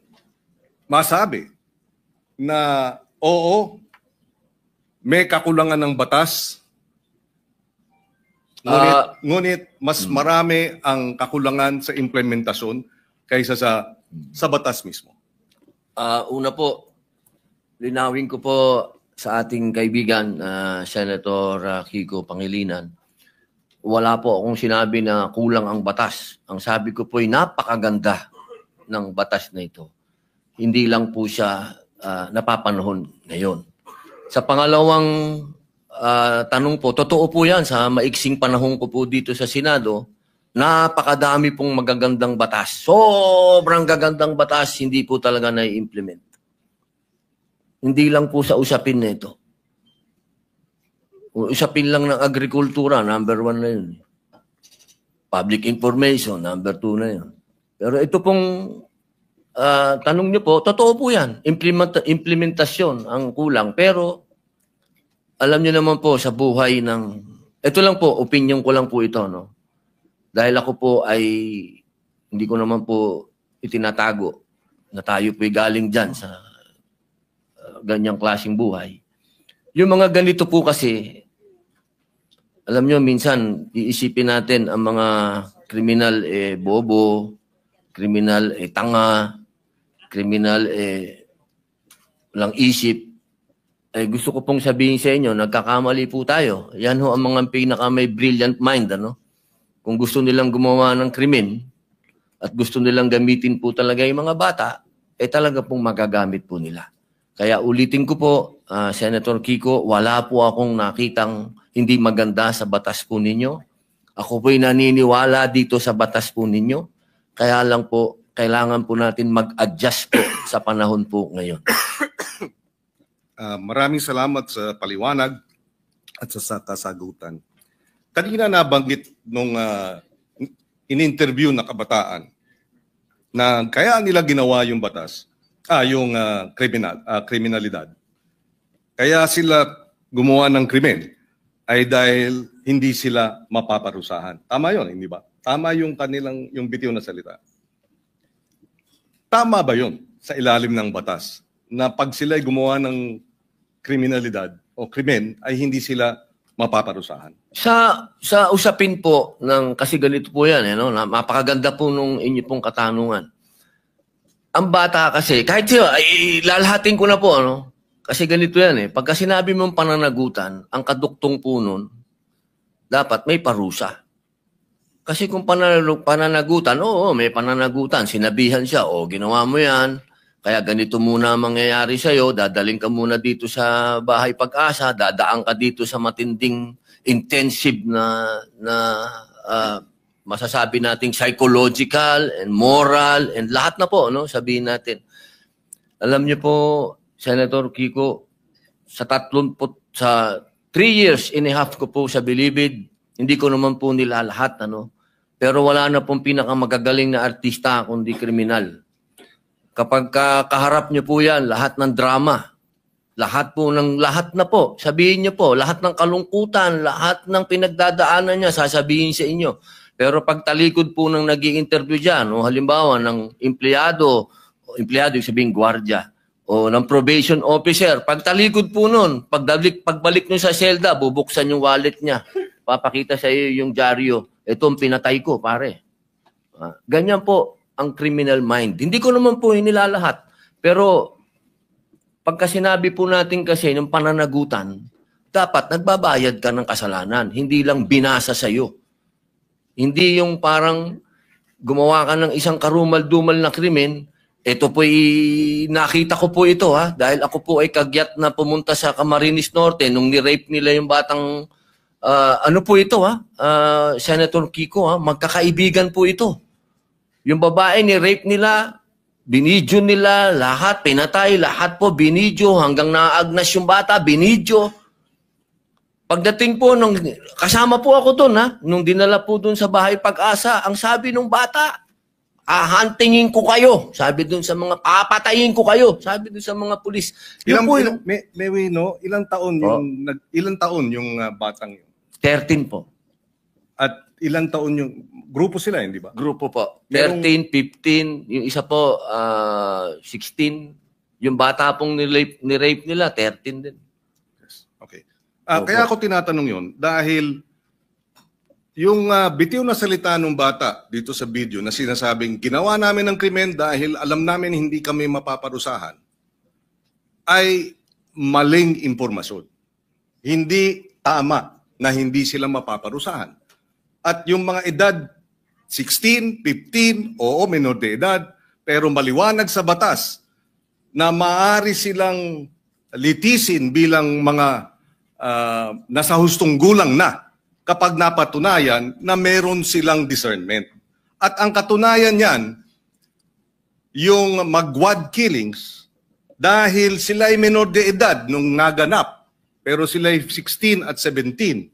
masabi na oo, may kakulangan ng batas, ngunit mas marami ang kakulangan sa implementasyon kaysa sa batas mismo? Una po, linawin ko po sa ating kaibigan, Senator Kiko Pangilinan, wala po akong sinabi na kulang ang batas. Ang sabi ko po ay napakaganda ng batas na ito. Hindi lang po siya napapanahon ngayon. Sa pangalawang tanong po, totoo po yan sa maiksing panahon ko po dito sa Senado, napakadami pong magagandang batas. Sobrang gagandang batas, hindi po talaga na-implement. Hindi lang po sa usapin na ito. Usapin lang ng agrikultura, number 1 na yun. Public information, number 2 na yun. Pero ito pong tanong nyo po, totoo po yan. Implementasyon ang kulang. Pero alam nyo naman po sa buhay ng... Ito lang po, opinion ko lang po ito. No? Dahil ako po ay hindi ko naman po itinatago na tayo po ay galing dyan sa ganyang klaseng buhay. Yung mga ganito po kasi, alam nyo, minsan iisipin natin ang mga kriminal bobo, kriminal tanga, kriminal walang isip. Gusto ko pong sabihin sa inyo, nagkakamali po tayo. Yan ho ang mga pinaka may brilliant mind. Ano? Kung gusto nilang gumawa ng krimen at gusto nilang gamitin po talaga yung mga bata, talaga pong magagamit po nila. Kaya ulitin ko po, Senator Kiko, wala po akong nakitang hindi maganda sa batas po ninyo. Ako po'y naniniwala dito sa batas po ninyo. Kaya lang po, kailangan po natin mag-adjust po sa panahon po ngayon. Maraming salamat sa paliwanag at sa kasagutan. Kanina nabanggit nung in-interview na kabataan na kaya nila ginawa yung batas, yung kriminalidad. Kaya sila gumawa ng krimen ay dahil hindi sila mapaparusahan. Tama yun, hindi ba? Tama yung kanilang, yung bitiw na salita. Tama ba yun sa ilalim ng batas na pag sila ay gumawa ng kriminalidad o krimen ay hindi sila mapaparusahan? Sa usapin po ng, kasi ganito po yan, napakaganda po nung inyo pong katanungan. Ang bata kasi, kahit siya, lalahatin ko na po, kasi ganito yan Pagka sinabi mong pananagutan, ang kaduktong po nun, dapat may parusa. Kasi kung pananagutan, oo, may pananagutan, sinabihan siya, ginawa mo yan, kaya ganito muna mangyayari sa'yo, dadaling ka muna dito sa Bahay Pag-asa, dadaan ka dito sa matinding intensive na masasabi nating psychological and moral and lahat na po, sabihin natin. Alam niyo po, Senator Kiko, sa 3 years and a half ko po sa Bilibid, hindi ko naman po nila lahat, pero wala na pong pinakamagagaling na artista kundi kriminal. Kapag kaharap niyo po yan, lahat ng drama, lahat na po, sabihin niyo po, lahat ng kalungkutan, lahat ng pinagdadaanan niya, sasabihin sa inyo. Pero pag talikod po ng nag-i-interview dyan, halimbawa ng empleyado yung sabihin gwardiya, o ng probation officer, pag talikod po nun, pagbalik nyo sa selda, bubuksan yung wallet niya, papakita sa iyo yung dyaryo, itong pinatay ko, pare. Ganyan po ang criminal mind. Hindi ko naman po inilalahat. Pero pagka sinabi po natin kasi ng pananagutan, dapat nagbabayad ka ng kasalanan. Hindi lang binasa sa iyo. Hindi yung parang gumawa ka ng isang karumal-dumal na krimen, ito po nakita ko po ito dahil ako po ay kagyat na pumunta sa Camarines Norte nung ni-rape nila yung batang, ano po ito Senator Kiko magkakaibigan po ito. Yung babae ni-rape nila, binidyo nila, lahat, pinatay, lahat po binidyo, hanggang naagnas yung bata, binidyo. Pagdating po, kasama po ako doon nung dinala po doon sa Bahay Pag-asa, ang sabi ng bata, hahantingin ko kayo. Sabi doon sa mga, papatayin ko kayo. Sabi doon sa mga pulis. Ilang taon yung batang yun? 13 po. At ilang taon yung, grupo sila, hindi ba? Grupo po. 13, 15, yung isa po, 16. Yung bata pong ni-rape nila, 13 din. Okay. Kaya ako tinatanong yun, dahil yung bitiw na salita ng bata dito sa video na sinasabing ginawa namin ng krimen dahil alam namin hindi kami mapaparusahan. ay maling impormasyon. Hindi tama na hindi sila mapaparusahan. At yung mga edad 16, 15, oo, menor de edad, pero maliwanag sa batas na maaari silang litisin bilang mga nasa hustong gulang na kapag napatunayan na meron silang discernment. At ang katunayan niyan, yung magwad killings, dahil sila ay menor de edad nung naganap, pero sila ay 16 at 17,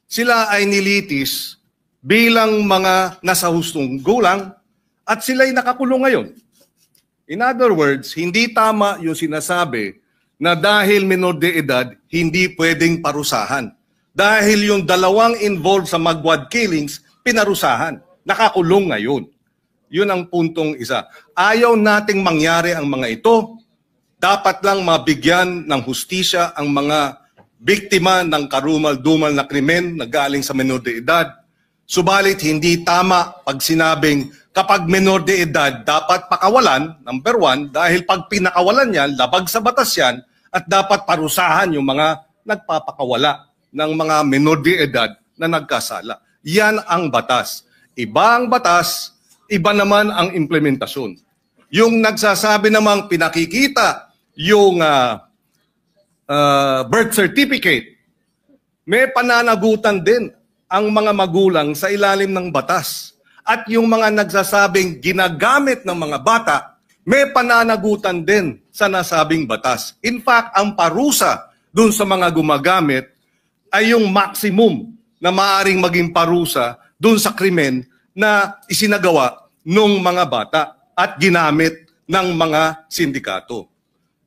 sila ay nilitis bilang mga nasa hustong gulang at sila ay nakakulong ngayon. In other words, hindi tama yung sinasabi na dahil menor de edad, hindi pwedeng parusahan. Dahil yung dalawang involved sa magwad killings, pinarusahan. Nakakulong ngayon. Yun ang puntong isa. Ayaw nating mangyari ang mga ito. Dapat lang mabigyan ng hustisya ang mga biktima ng karumal-dumal na krimen na galing sa menor de edad. Subalit hindi tama pag sinabing kapag menor de edad dapat pakawalan, number one, dahil pag pinakawalan yan, labag sa batas yan, at dapat parusahan yung mga nagpapakawala ng mga menor de edad na nagkasala. Yan ang batas. Iba ang batas, iba naman ang implementasyon. Yung nagsasabi namang pinakikita yung birth certificate, may pananagutan din ang mga magulang sa ilalim ng batas. At yung mga nagsasabing ginagamit ng mga bata, may pananagutan din sa nasabing batas. In fact, ang parusa dun sa mga gumagamit ay yung maximum na maaring maging parusa dun sa krimen na isinagawa ng mga bata at ginamit ng mga sindikato.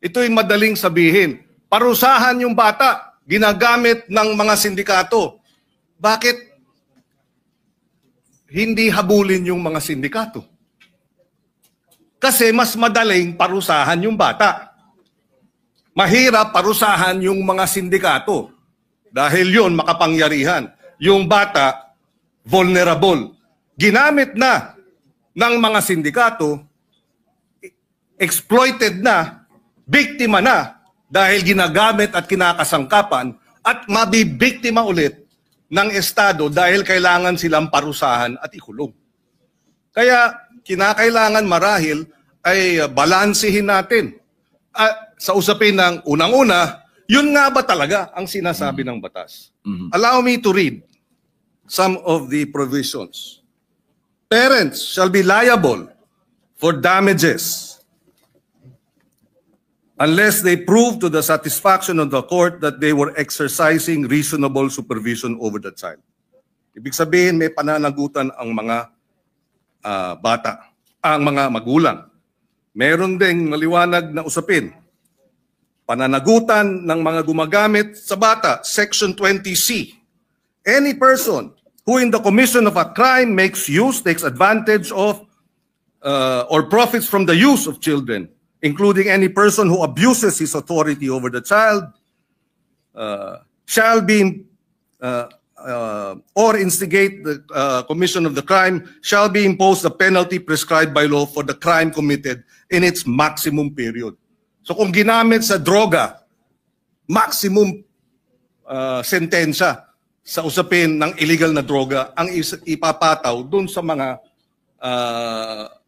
Ito'y madaling sabihin. Parusahan yung bata, ginagamit ng mga sindikato. Bakit hindi habulin yung mga sindikato? Kasi mas madaling parusahan yung bata. Mahirap parusahan yung mga sindikato. Dahil yun makapangyarihan. Yung bata, vulnerable. Ginamit na ng mga sindikato, exploited na, biktima na, dahil ginagamit at kinakasangkapan, at mabibiktima ulit ng Estado dahil kailangan silang parusahan at ikulong. Kaya kinakailangan marahil ay balansehin natin. Sa usapin ng unang-una, yun nga ba talaga ang sinasabi ng batas? Allow me to read some of the provisions. Parents shall be liable for damages unless they prove to the satisfaction of the court that they were exercising reasonable supervision over the child. Ibig sabihin, may pananagutan ang mga bata, ang mga magulang. Meron ding maliwanag na usapin. Pananagutan ng mga gumagamit sa bata, Section 20C. Any person who in the commission of a crime makes use, takes advantage of, or profits from the use of children, including any person who abuses his authority over the child, shall be, or instigate the commission of the crime, shall be imposed the penalty prescribed by law for the crime committed in its maximum period. So kung ginamit sa droga, maximum sentensya sa usapin ng illegal na droga ang ipapataw dun sa mga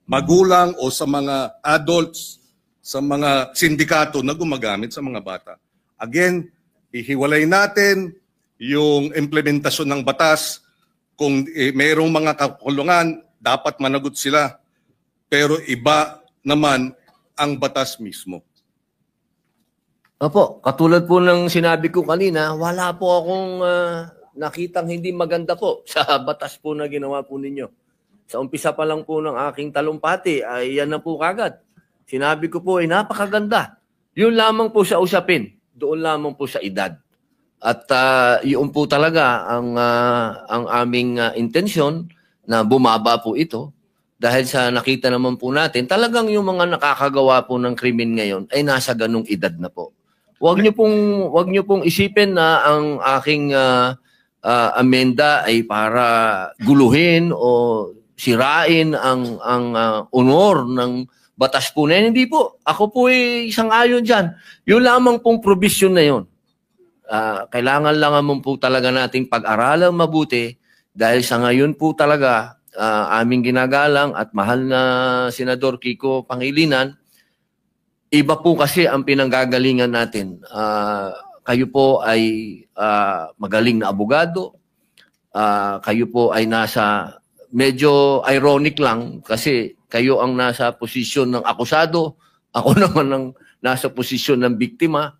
magulang o sa mga adults, sa mga sindikato na gumagamit sa mga bata. Again, ihiwalay natin yung implementasyon ng batas. Kung mayroong mga kakulungan, dapat managot sila. Pero iba naman ang batas mismo. Opo, katulad po ng sinabi ko kanina, wala po akong nakitang hindi maganda po sa batas po na ginawa po ninyo. Sa umpisa pa lang po ng aking talumpati, ay yan na po kagad. Sinabi ko po ay napakaganda. Yun lamang po sa usapin. Doon lamang po sa edad. At yun po talaga ang aming intensyon na bumaba po ito. Dahil sa nakita naman po natin, talagang yung mga nakakagawa po ng krimen ngayon ay nasa ganung edad na po. Huwag niyo pong isipin na ang aking amenda ay para guluhin o sirain ang honor ng batas po na yan. Hindi po. Ako po isang ayon dyan. Yung lamang pong provision na yun. Kailangan lang naman po talaga nating pag-aralan mabuti dahil sa ngayon po talaga aming ginagalang at mahal na Senador Kiko Pangilinan, iba po kasi ang pinanggagalingan natin. Kayo po ay magaling na abogado. Kayo po ay nasa, medyo ironic lang kasi kayo ang nasa posisyon ng akusado, ako naman ang nasa posisyon ng biktima.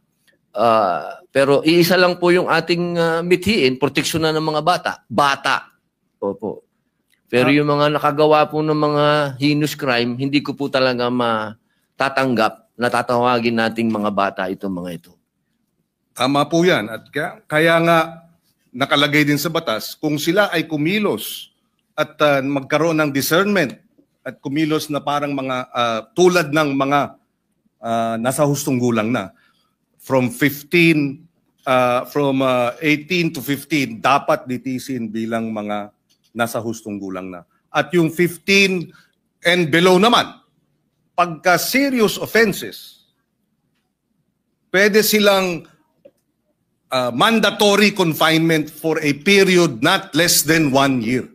Pero iisa lang po yung ating mithiin, proteksyon na ng mga bata. Bata. Opo. Pero yung mga nakagawa po ng mga heinous crime, hindi ko po talaga matatanggap na tatawagin nating mga bata itong mga ito. Tama po yan. At kaya nga nakalagay din sa batas, kung sila ay kumilos at magkaroon ng discernment at kumilos na parang mga tulad ng mga nasa hustong gulang na, from 18 to 15, dapat litisin bilang mga nasa hustong gulang na. At yung 15 and below naman, pagka serious offenses, pwede silang mandatory confinement for a period not less than 1 year.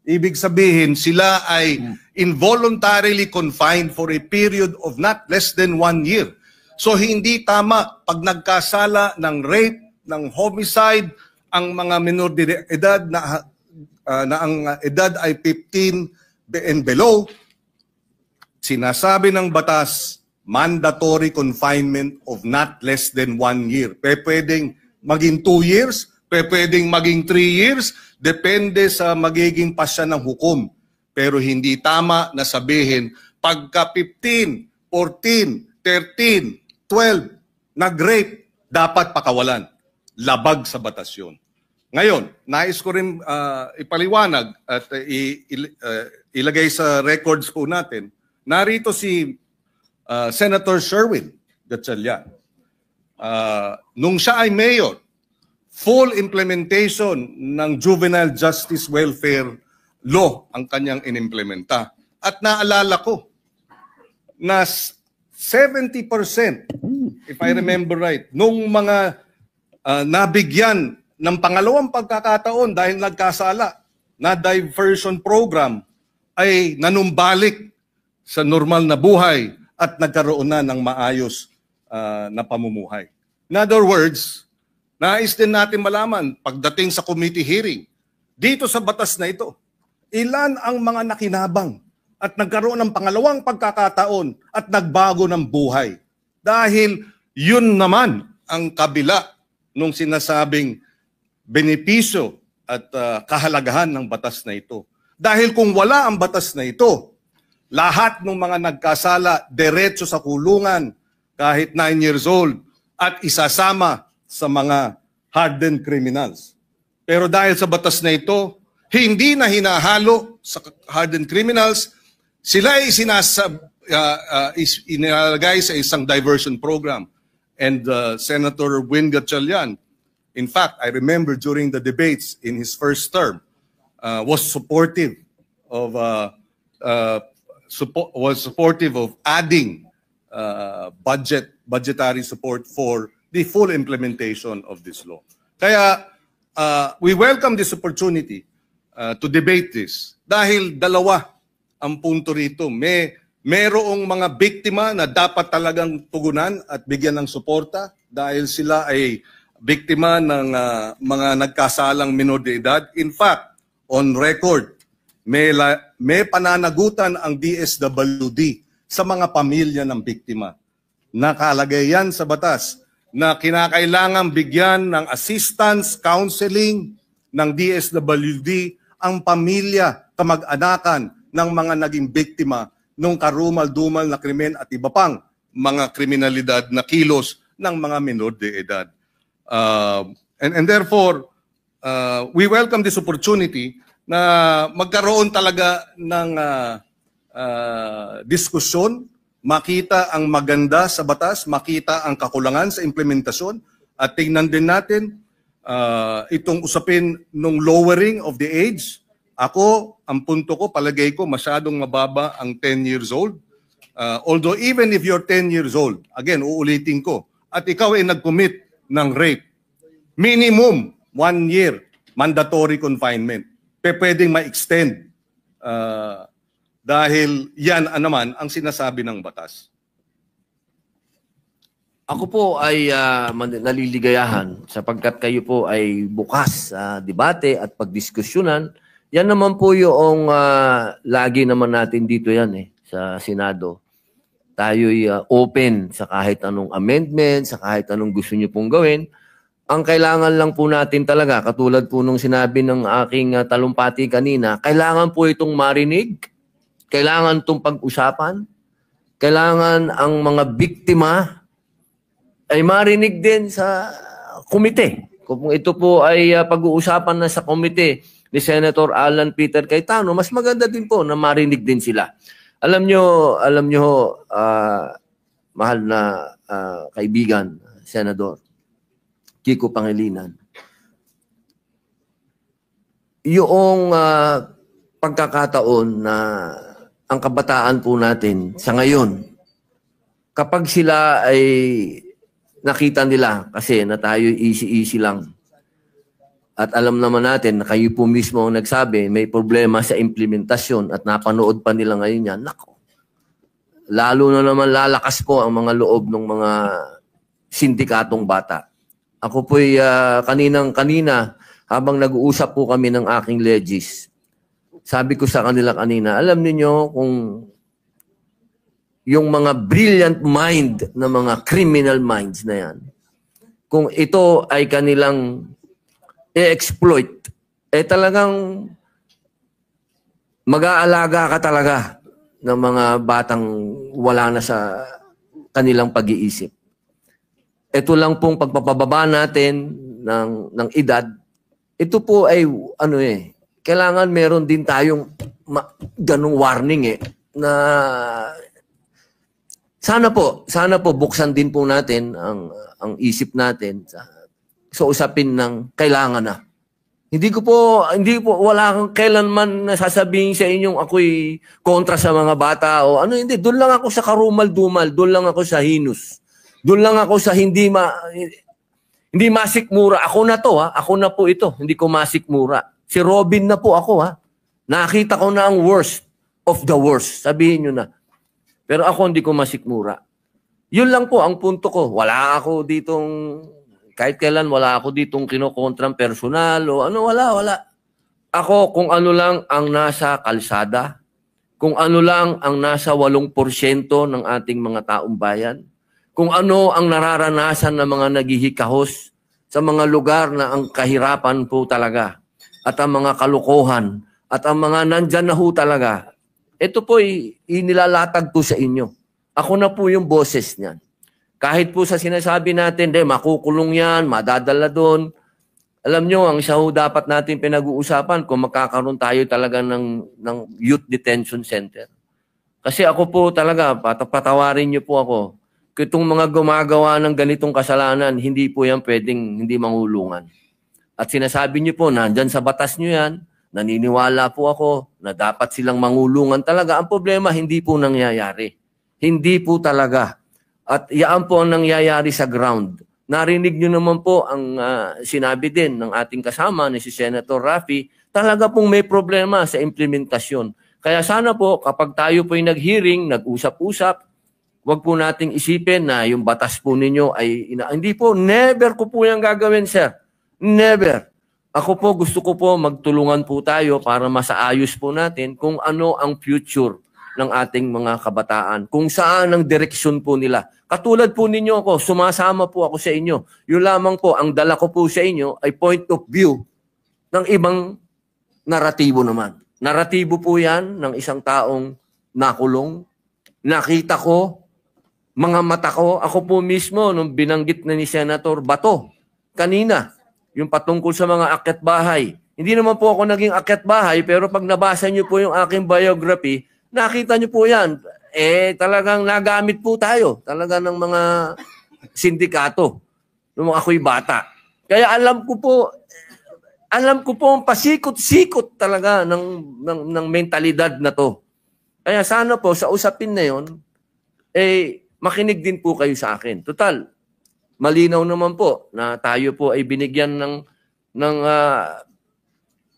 Ibig sabihin, sila ay involuntarily confined for a period of not less than 1 year. So hindi tama pag nagkasala ng rape, ng homicide, ang mga minor de edad na ang edad ay 15 and below, sinasabi ng batas, mandatory confinement of not less than 1 year. Pwedeng maging 2 years, pwedeng maging 3 years, depende sa magiging pasya ng hukom. Pero hindi tama na sabihin, pagka 15, 14, 13, 12, nag-rape, dapat pakawalan. Labag sa batas yun. Ngayon, nais ko rin ipaliwanag at ilagay sa records po natin, narito si Senator Sherwin Gatchalian. Nung siya ay mayor, full implementation ng Juvenile Justice Welfare Law ang kanyang inimplementa. At naalala ko na 70%, if I remember right, nung mga nabigyan ng pangalawang pagkakataon dahil nagkasala na diversion program ay nanumbalik sa normal na buhay at nagkaroon na ng maayos na pamumuhay. In other words, nais din natin malaman pagdating sa committee hearing, dito sa batas na ito, ilan ang mga nakinabang at nagkaroon ng pangalawang pagkakataon at nagbago ng buhay. Dahil yun naman ang kabila nung sinasabing benepisyo at kahalagahan ng batas na ito. Dahil kung wala ang batas na ito, lahat ng mga nagkasala, diretso sa kulungan, kahit 9 years old, at isasama sa mga hardened criminals. Pero dahil sa batas na ito, hindi na hinahalo sa hardened criminals, sila ay inilagay sa isang diversion program. And Senator Win Gatchalian, in fact, I remember during the debates in his first term, was supportive of adding budgetary support for the full implementation of this law. Kaya we welcome this opportunity to debate this dahil dalawa ang punto rito. Merong mga biktima na dapat talagang tugunan at bigyan ng suporta dahil sila ay biktima ng mga nagkasalang minor de edad. In fact, on record, may pananagutan ang DSWD sa mga pamilya ng biktima. Nakalagay yan sa batas na kinakailangan bigyan ng assistance, counseling ng DSWD ang pamilya, kamag-anakan ng mga naging biktima ng karumal-dumal na krimen at iba pang mga kriminalidad na kilos ng mga minor de edad. And therefore, we welcome this opportunity na magkaroon talaga ng diskusyon, makita ang maganda sa batas, makita ang kakulangan sa implementasyon, at tingnan din natin itong usapin ng lowering of the age. Ako, ang punto ko, palagay ko, masyadong mababa ang 10 years old. Although even if you're 10 years old, again, uulitin ko, at ikaw ay nag-commit ng rape, minimum 1 year mandatory confinement. Pwedeng ma-extend dahil yan naman ang sinasabi ng batas. Ako po ay naliligayahan sapagkat kayo po ay bukas sa debate at pagdiskusyonan. Yan naman po yung lagi naman natin dito yan sa Senado. Tayo'y open sa kahit anong amendment, sa kahit anong gusto nyo pong gawin. Ang kailangan lang po natin talaga, katulad po nung sinabi ng aking talumpati kanina, kailangan po itong marinig, kailangan itong pag-usapan, kailangan ang mga biktima ay marinig din sa komite. Kung ito po ay pag-uusapan na sa komite ni Senator Alan Peter Cayetano, mas maganda din po na marinig din sila. Alam nyo, mahal na kaibigan, Senador Kiko Pangilinan, yung pagkakataon na ang kabataan po natin sa ngayon, kapag sila ay nakita nila kasi na tayo easy-easy lang, at alam naman natin na kayo po mismo ang nagsabi, may problema sa implementasyon at napanood pa nila ngayon yan, nako. Lalo na naman lalakas po ang mga loob ng mga sindikatong bata. Ako po'y kaninang-kanina, habang nag-uusap po kami ng aking legis, sabi ko sa kanila kanina, alam niyo kung yung mga brilliant mind na mga criminal minds na yan, kung ito ay kanilang i-exploit, talagang mag-aalaga ka talaga ng mga batang wala na sa kanilang pag-iisip. Ito lang pong pagpapababa natin ng edad, ito po ay kailangan meron din tayong ganung warning na sana po buksan din po natin ang isip natin sa usapin ng kailangan na. Hindi po wala kang kailanman nasasabihin sa inyong ako'y kontra sa mga bata o hindi. Doon lang ako sa karumal-dumal, doon lang ako sa hinus. Doon lang ako sa hindi masikmura. Ako na to ako na po ito, hindi ko masikmura. Si Robin na po ako Nakita ko na ang worst of the worst. Sabihin nyo na. Pero ako hindi ko masikmura. Yun lang po ang punto ko. Wala ako ditong kahit kailan wala ako ditong kinokontrang personal o wala. Ako kung ano lang ang nasa kalsada, kung ano lang ang nasa 8% ng ating mga taong bayan, kung ano ang nararanasan ng mga naghihikahos sa mga lugar na ang kahirapan po talaga at ang mga kalukuhan at ang mga nandyan na ho talaga, ito po inilalatag po sa inyo. Ako na po yung boses niyan. Kahit po sa sinasabi natin, makukulong yan, madadala doon. Alam nyo, ang isa ho dapat natin pinag-uusapan kung magkakaroon tayo talaga ng youth detention center. Kasi ako po talaga, patawarin nyo po ako, itong mga gumagawa ng ganitong kasalanan, hindi po yan pwedeng hindi mangulungan. At sinasabi nyo po, nandyan sa batas nyo yan, naniniwala po ako na dapat silang mangulungan talaga. Ang problema, hindi po nangyayari. Hindi po talaga. At yaan po ang nangyayari sa ground. Narinig nyo naman po ang sinabi din ng ating kasama ni si Senator Raffy, talaga pong may problema sa implementasyon. Kaya sana po kapag tayo po'y nag-hearing, nag-usap-usap, wag po nating isipin na yung batas po ninyo ay hindi po, never ko po yung gagawin, sir. Never. Ako po, gusto ko po magtulungan po tayo para masaayos po natin kung ano ang future ng ating mga kabataan, kung saan ang direksyon po nila. Katulad po ninyo ako, sumasama po ako sa inyo. Yun lamang po, ang dala ko po sa inyo ay point of view ng ibang naratibo naman. Naratibo po yan ng isang taong nakulong. Nakita ko, mga mata ko, ako po mismo, nung binanggit na ni Senator Bato, kanina, yung patungkol sa mga akyat bahay. Hindi naman po ako naging akyat bahay, pero pag nabasa nyo po yung aking biography, nakita nyo po yan. Talagang nagamit po tayo. Talaga ng mga sindikato. Nung ako'y bata. Kaya alam ko po ang pasikot-sikot talaga ng mentalidad na to. Kaya sana po sa usapin na yon, makinig din po kayo sa akin. Total, malinaw naman po na tayo po ay binigyan ng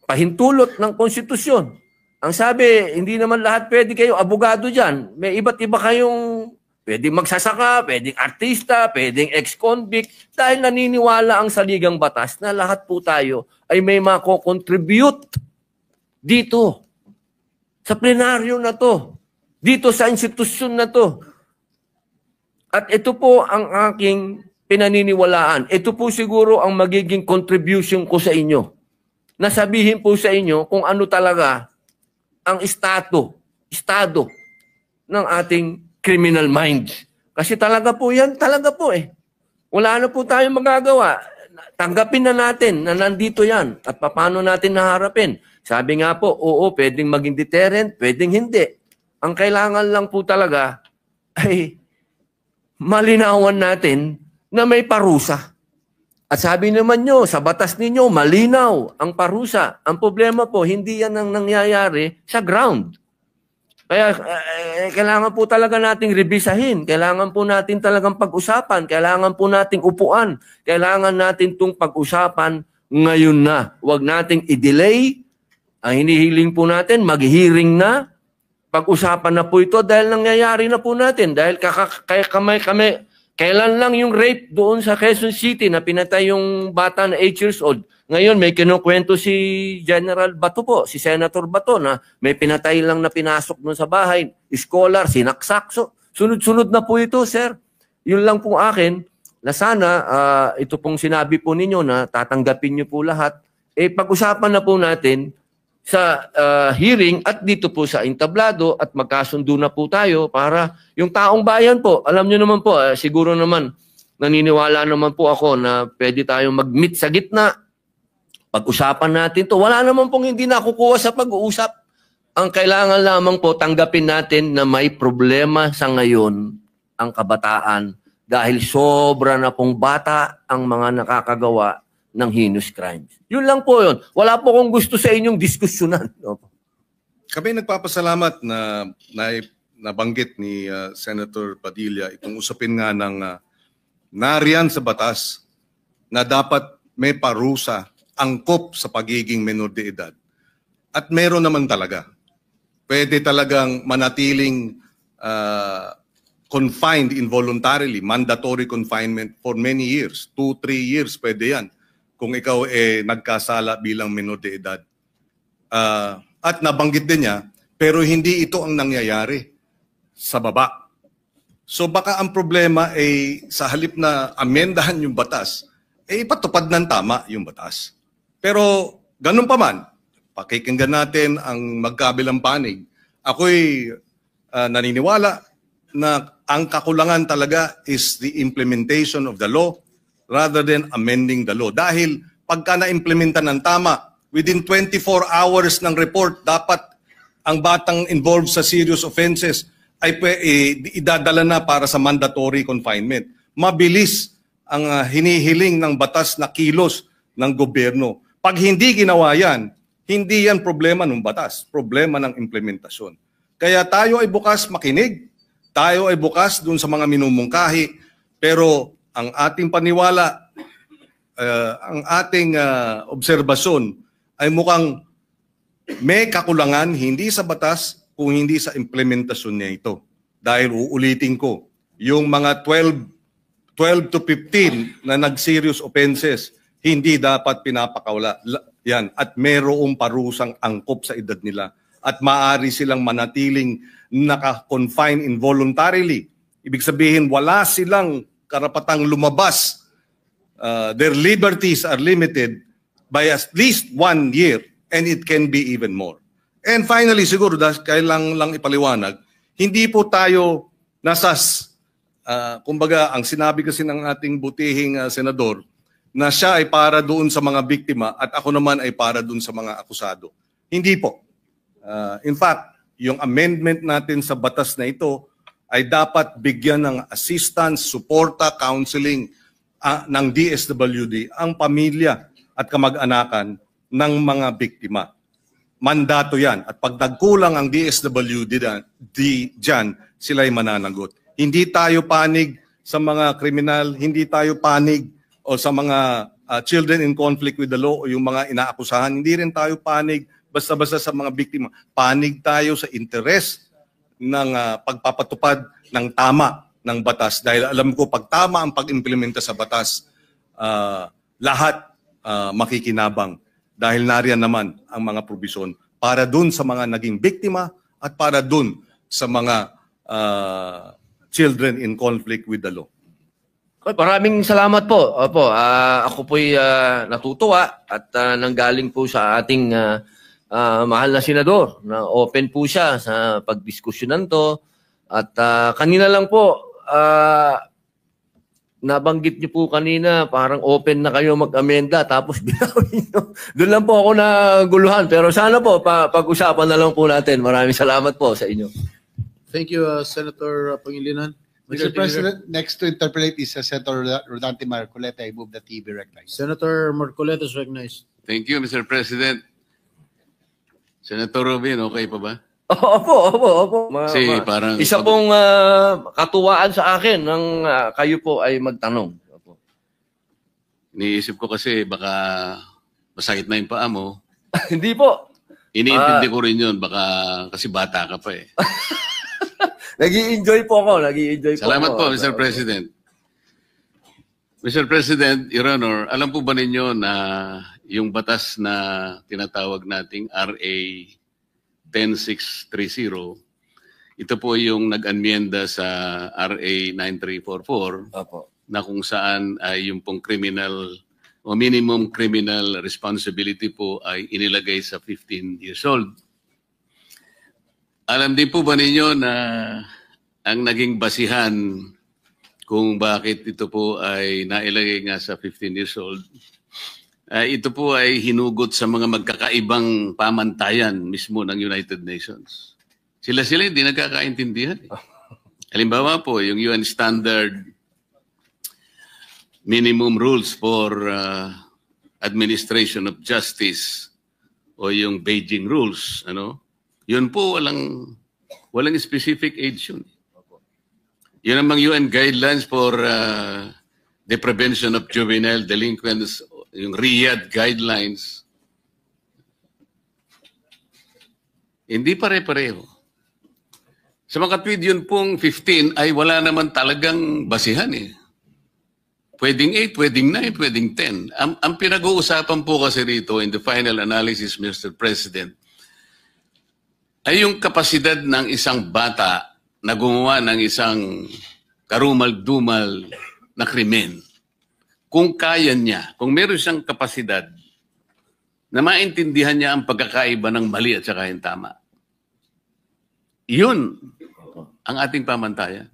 pahintulot ng konstitusyon. Ang sabi, hindi naman lahat pwede kayo abogado dyan. May iba't iba kayong pwedeng magsasaka, pwedeng artista, pwedeng ex-convict. Dahil naniniwala ang saligang batas na lahat po tayo ay may mako-contribute dito sa plenaryo na to, dito sa institusyon na to. At ito po ang aking pinaniniwalaan. Ito po siguro ang magiging contribution ko sa inyo. Nasabihin po sa inyo kung ano talaga ang estado ng ating criminal mind. Kasi talaga po yan, talaga po eh. Wala na po tayong magagawa. Tanggapin na natin na nandito yan at paano natin naharapin. Sabi nga po, oo, pwedeng maging deterrent, pwedeng hindi. Ang kailangan lang po talaga ay malinawan natin na may parusa. At sabi naman nyo, sa batas ninyo, malinaw ang parusa. Ang problema po, hindi yan ang nangyayari sa ground. Kaya kailangan po talaga nating revisahin. Kailangan po natin talagang pag-usapan. Kailangan po nating upuan. Kailangan natin itong pag-usapan ngayon na. Huwag nating i-delay. Ang hinihiling po natin, mag-hearing na. Pag-usapan na po ito dahil nangyayari na po natin. Dahil kailan lang yung rape doon sa Quezon City na pinatay yung bata na 8 years old. Ngayon may kinukwento si General Bato po, si Senator Bato na may pinatay lang na pinasok doon sa bahay. Scholar, sinaksak. So, sunod-sunod na po ito, sir. Yun lang po akin na sana ito pong sinabi po ninyo na tatanggapin nyo po lahat. Pag-usapan na po natin sa hearing at dito po sa entablado at magkasundo na po tayo para yung taong bayan po, alam nyo naman po, siguro naman naniniwala naman po ako na pwede tayong mag-meet sa gitna. Pag-usapan natin to. Wala naman pong hindi nakukuha sa pag-uusap. Ang kailangan lamang po tanggapin natin na may problema sa ngayon ang kabataan dahil sobra na pong bata ang mga nakakagawa ng heinous crimes. Yun lang po yun. Wala po kong gusto sa inyong diskusyonan. Kami nagpapasalamat na nabanggit ni Senator Padilla itong usapin nga ng nariyan sa batas na dapat may parusa, angkop sa pagiging menor de edad. At meron naman talaga. Pwede talagang manatiling confined involuntarily, mandatory confinement for many years. 2-3 years pwede yan. Kung ikaw nagkasala bilang menor de edad. At nabanggit din niya, pero hindi ito ang nangyayari sa baba. So baka ang problema ay sa halip na amendahan yung batas, ipatupad ng tama yung batas. Pero ganun pa man, pakikinggan natin ang magkabilang panig. Ako'y naniniwala na ang kakulangan talaga is the implementation of the law rather than amending the law. Dahil pagka na-implementa ng tama, within 24 hours ng report, dapat ang batang involved sa serious offenses ay idadala na para sa mandatory confinement. Mabilis ang hinihiling ng batas na kilos ng gobyerno. Pag hindi ginawa yan, hindi yan problema ng batas, problema ng implementasyon. Kaya tayo ay bukas makinig, tayo ay bukas dun sa mga minumungkahi, pero ang ating paniwala, ang ating obserbasyon ay mukhang may kakulangan hindi sa batas kung hindi sa implementasyon niya ito. Dahil uulitin ko, yung mga 12 to 15 na nag-serious offenses, hindi dapat pinapakawala yan at mayroong parusang angkop sa edad nila at maaari silang manatiling naka-confine involuntarily. Ibig sabihin, wala silang karapatang lumabas. Their liberties are limited by at least 1 year and it can be even more. And finally, siguro kailangan lang ipaliwanag, hindi po tayo kumbaga, ang sinabi kasi ng ating butihing senador, na siya ay para doon sa mga biktima at ako naman ay para doon sa mga akusado. Hindi po. In fact, yung amendment natin sa batas na ito ay dapat bigyan ng assistance, suporta, counseling ng DSWD ang pamilya at kamag-anakan ng mga biktima. Mandato yan. At pag nagkulang ang DSWD dyan, sila'y mananagot. Hindi tayo panig sa mga kriminal, hindi tayo panig o sa mga children in conflict with the law o yung mga inaakusahan. Hindi rin tayo panig basta-basta sa mga biktima. Panig tayo sa interes ng pagpapatupad ng tama ng batas. Dahil alam ko, pag tama ang pag-implementa sa batas, lahat makikinabang. Dahil nariyan naman ang mga probisyon para dun sa mga naging biktima at para dun sa mga children in conflict with the law. Maraming salamat po. Opo, ako po'y natutuwa at nanggaling po sa ating mahal na senador na open po siya sa pagdiskusyonan to. At kanina lang po, nabanggit niyo po kanina, parang open na kayo mag-amenda tapos binawin niyo. Doon lang po ako naguluhan. Pero sana po, pag-usapan na lang po natin. Maraming salamat po sa inyo. Thank you, Senator Pangilinan. Mr. President, next to interpolate is Senator Rodante Marcoleta. I move that he be recognized. Senator Marcoleta is recognized. Thank you, Mr. President. Senator Robin, okay pa ba? Opo. Parang isa pong katuwaan sa akin ng kayo po ay magtanong. Opo. Iniisip ko kasi baka masakit na yung paa mo. Hindi po. Iniintindi ko rin yun. Baka kasi bata ka pa eh. Nag-i-enjoy po ako. Salamat po, Mr. President. Mr. President, Your Honor, alam po ba ninyo na yung batas na tinatawag nating RA 10630, ito po yung nag-anmyenda sa RA 9344 na kung saan ay yung pong criminal o minimum criminal responsibility po ay inilagay sa 15 years old. Alam din po ba ninyo na ang naging basihan kung bakit ito po ay nailagay nga sa 15 years old, ito po ay hinugot sa mga magkakaibang pamantayan mismo ng United Nations. Sila hindi nagkakaintindihan. Halimbawa po, yung UN Standard Minimum Rules for Administration of Justice o yung Beijing Rules, yun po walang specific age yun. Yun namang UN Guidelines for the Prevention of Juvenile Delinquents, yung Riyadh Guidelines, hindi pare-pareho. Sa mga tweet yun pong 15 ay wala naman talagang basihan eh. Pwedeng 8, pwedeng 9, pwedeng 10. Ang pinag-uusapan po kasi rito in the final analysis, Mr. President, ay yung kapasidad ng isang bata na gumawa ng isang karumal-dumal na krimen. Kung kaya niya, kung meron siyang kapasidad na maintindihan niya ang pagkakaiba ng mali at saka yung tama. Yun ang ating pamantayan.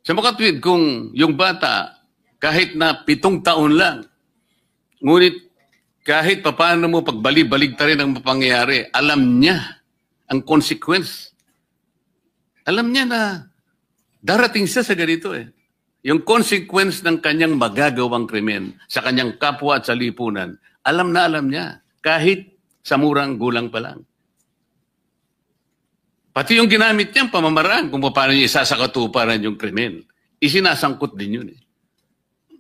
Sa mga tweet, kung yung bata, kahit na 7 taon lang, ngunit kahit papaano mo pagbali-balig ta rin ang mapangyayari, alam niya ang consequence. Alam niya na darating siya sa ganito eh. Yung consequence ng kanyang magagawang krimen sa kanyang kapwa at sa lipunan, alam na alam niya. Kahit sa murang gulang pa lang. Pati yung ginamit niyang pamamaraan kung paano niya isasakatuparan yung krimen, isinasangkot din yun eh.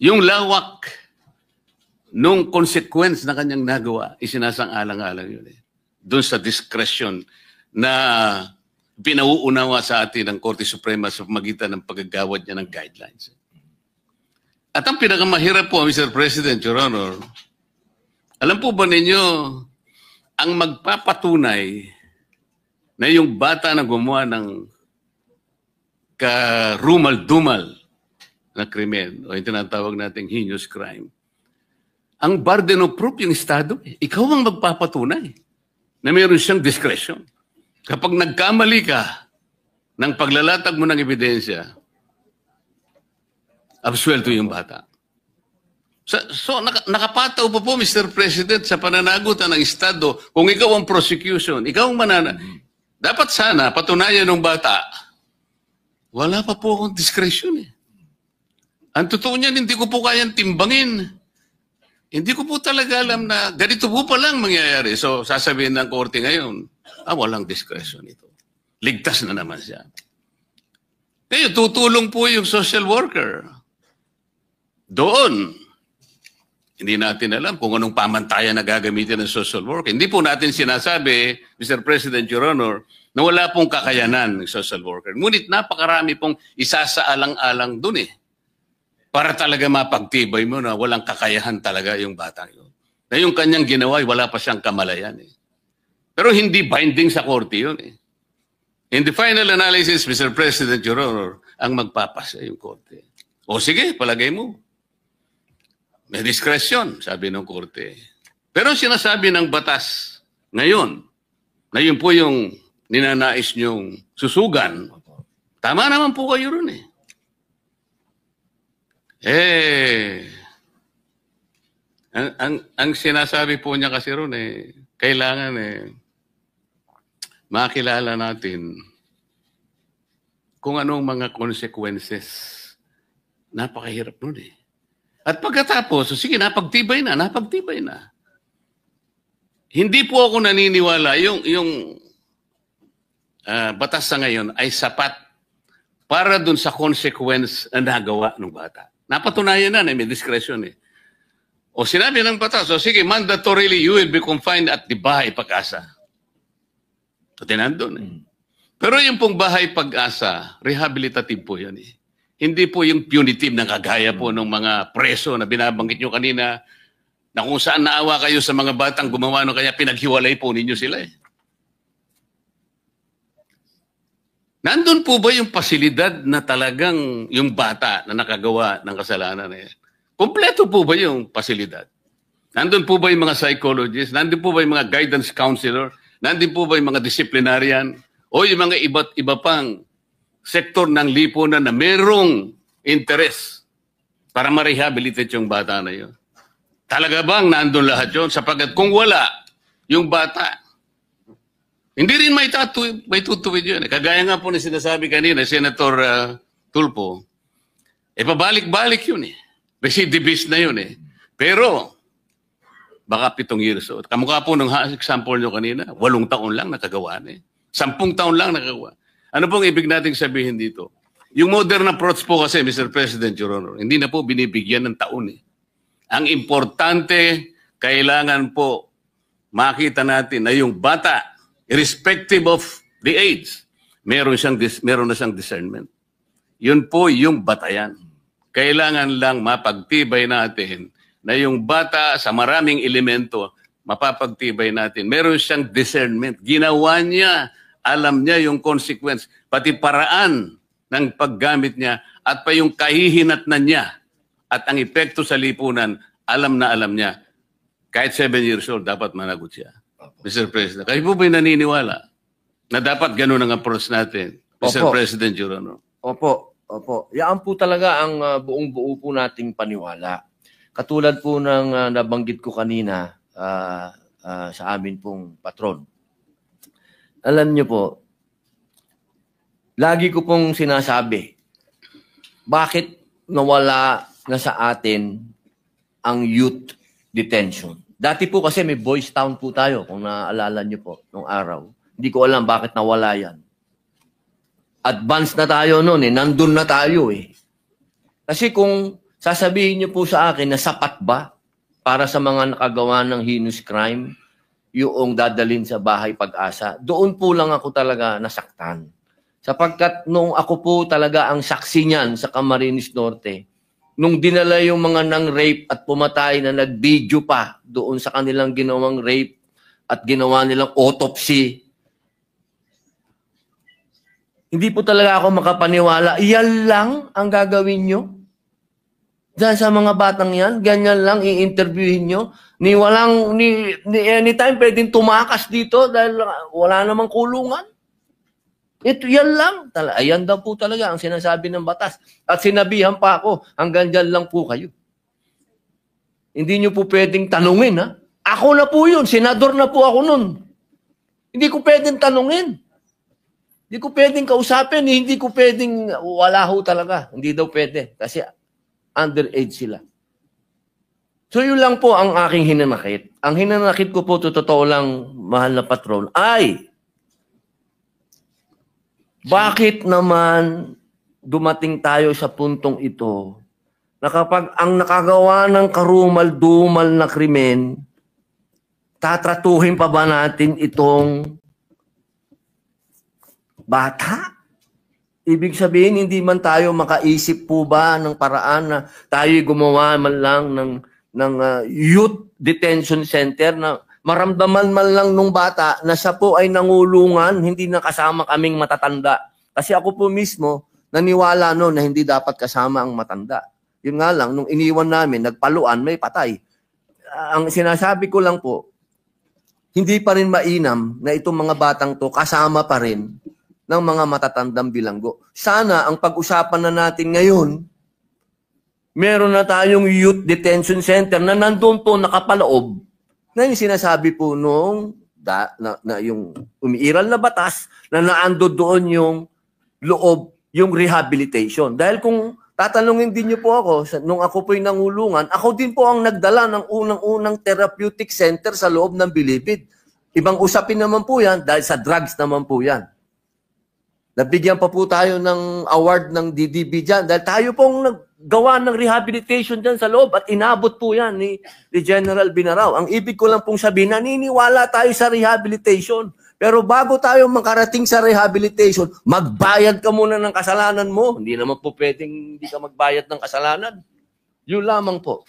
Yung lawak nung consequence na kanyang nagawa, isinasang-alang-alang yun eh. Doon sa discretion na pinauunawa sa atin ng Korte Suprema sa pamagitan ng paggagawad niya ng guidelines. At ang pinakamahirap po, Mr. President, Your Honor, alam po ba ninyo, ang magpapatunay na yung bata na gumawa ng karumal-dumal na krimen, o yung tinatawag nating heinous crime, ang burden of proof yung Estado. Ikaw ang magpapatunay na mayroon siyang discretion. Kapag nagkamali ka ng paglalatag mo ng ebidensya, absuelto yung bata. So nakapataw pa po, Mr. President, sa pananagutan ng Estado, kung ikaw ang prosecution, ikaw ang dapat sana patunayan ng bata, wala pa po akong discretion eh. Ang totoo niyan, hindi ko po kayang timbangin. Hindi ko po talaga alam na ganito po palang mangyayari. So sasabihin ng korte ngayon, walang discretion ito. Ligtas na naman siya. Ngayon, tutulong po yung social worker. Doon, hindi natin alam kung anong pamantayan na gagamitin ng social worker. Hindi po natin sinasabi, Mr. President, Your Honor, na wala pong kakayanan ng social worker. Ngunit napakarami pong isasaalang-alang dun para talaga mapagtibay mo na walang kakayahan talaga yung batang yun. Na yung kanyang ginawa, wala pa siyang kamalayan. Pero hindi binding sa korte yun. In the final analysis, Mr. President, Your Honor, ang magpapasa yung korte. O sige, palagay mo. May diskresyon, sabi ng korte. Pero sinasabi ng batas ngayon, na yun po yung ninanais niyong susugan, tama naman po kayo ron ang sinasabi po niya kasi ron kailangan makilala natin kung anong mga consequences. Napakahirap nun At pagkatapos, sige, napagtibay na. Hindi po ako naniniwala yung batas sa ngayon ay sapat para dun sa consequence na nagawa ng bata. Napatunayan na may discretion O sinabi ng batas, sige, mandatorily you will be confined at the bahay pag-asa. So, tinandun Pero yung pong bahay pag-asa, rehabilitative po yan Hindi po yung punitive na kagaya po ng mga preso na binabanggit nyo kanina na kung saan naawa kayo sa mga batang gumawa no kaya pinaghiwalay po ninyo sila Nandun po ba yung pasilidad na talagang yung bata na nakagawa ng kasalanan Kompleto po ba yung pasilidad? Nandun po ba yung mga psychologists? Nandun po ba yung mga guidance counselor? Nandun po ba yung mga disciplinarian? O yung mga iba't iba pang sektor ng lipunan na merong interest para ma-rehabilitate yung bata na yun. Talaga bang nandun lahat yun? Sapagkat kung wala, yung bata, hindi rin may tutuwid yun. Kagaya nga po na sinasabi kanina, Senator Tulfo, pabalik-balik yun Recidivist na yun Pero, baka 7 years old. Kamukha po ng example nyo kanina, 8 taon lang nakagawa 10 taon lang nakagawa. Ano pong ibig nating sabihin dito? Yung modern approach po kasi, Mr. President, Your Honor, hindi na po binibigyan ng taon Ang importante, kailangan po makita natin na yung bata, irrespective of the age, meron na siyang discernment. Yun po yung batayan. Kailangan lang mapagtibay natin na yung bata sa maraming elemento, mapapagtibay natin. Meron siyang discernment. Ginawa niya, alam niya yung consequence, pati paraan ng paggamit niya at pa yung kahihinatnan niya at ang epekto sa lipunan, alam niya. Kahit 7 years old, dapat managot siya. Mr. President, kayo po ba'y naniniwala na dapat ganun ang approach natin, Mr. President, Your Honor? Opo. Yan po talaga ang buong-buo po nating paniwala. Katulad po ng nabanggit ko kanina sa amin pong patron. Alam niyo po, lagi ko pong sinasabi, bakit nawala na sa atin ang youth detention? Dati po kasi may Boys Town po tayo, kung naaalala niyo po, nung araw. Hindi ko alam bakit nawala yan. Advance na tayo noon nandun na tayo Kasi kung sasabihin niyo po sa akin na sapat ba para sa mga nakagawa ng heinous crime, yung dadalhin sa bahay pag-asa, doon po lang ako talaga nasaktan. Sapagkat nung ako po talaga ang saksi niyan sa Camarines Norte, nung dinala yung mga nang-rape at pumatay na nag-video pa doon sa kanilang ginawang rape at ginawa nilang autopsy, hindi po talaga ako makapaniwala. Iyan lang ang gagawin nyo? Diyan sa mga batang yan, ganyan lang i-interviewin nyo? Ni anytime pwedeng tumakas dito dahil wala namang kulungan? Yan lang. Ayan daw po talaga ang sinasabi ng batas. At sinabihan pa ako, hanggang dyan lang po kayo. Hindi nyo po pwedeng tanungin, ha? Ako na po yun. Senador na po ako nun. Hindi ko pwedeng tanungin. Hindi ko pwedeng kausapin. Hindi ko pwedeng, wala ho talaga. Hindi daw pwede. Kasi underage sila. So yun lang po ang aking hinanakit. Ang hinanakit ko po, totoo lang, mahal na patron, ay bakit naman dumating tayo sa puntong ito na kapag ang nakagawa ng karumal-dumal na krimen, tatratuhin pa ba natin itong bata? Ibig sabihin, hindi man tayo makaisip po ba ng paraan na tayo'y gumawa man lang ng youth detention center na maramdaman man lang nung bata na siya po ay nangulungan, hindi na kasama kaming matatanda. Kasi ako po mismo, naniwala no na hindi dapat kasama ang matanda. Yun nga lang, nung iniwan namin, nagpaluan, may patay. Ang sinasabi ko lang po, hindi pa rin mainam na itong mga batang to kasama pa rin ng mga matatandang bilanggo. Sana ang pag-usapan na natin ngayon, meron na tayong youth detention center na nandun po nakapaloob na yung sinasabi po nung na yung umiiral na batas na naando doon yung loob, yung rehabilitation. Dahil kung tatanungin din niyo po ako, nung ako po'y nangulungan, ako din po ang nagdala ng unang-unang therapeutic center sa loob ng Bilibid. Ibang usapin naman po yan dahil sa drugs naman po yan. Nabigyan pa po tayo ng award ng DDB dyan dahil tayo pong naggawa ng rehabilitation dyan sa loob at inabot po yan ni General Binarao. Ang ibig ko lang pong sabihin, naniniwala tayo sa rehabilitation. Pero bago tayo makarating sa rehabilitation, magbayad ka muna ng kasalanan mo. Hindi naman po pwedeng hindi ka magbayad ng kasalanan. Yun lamang po.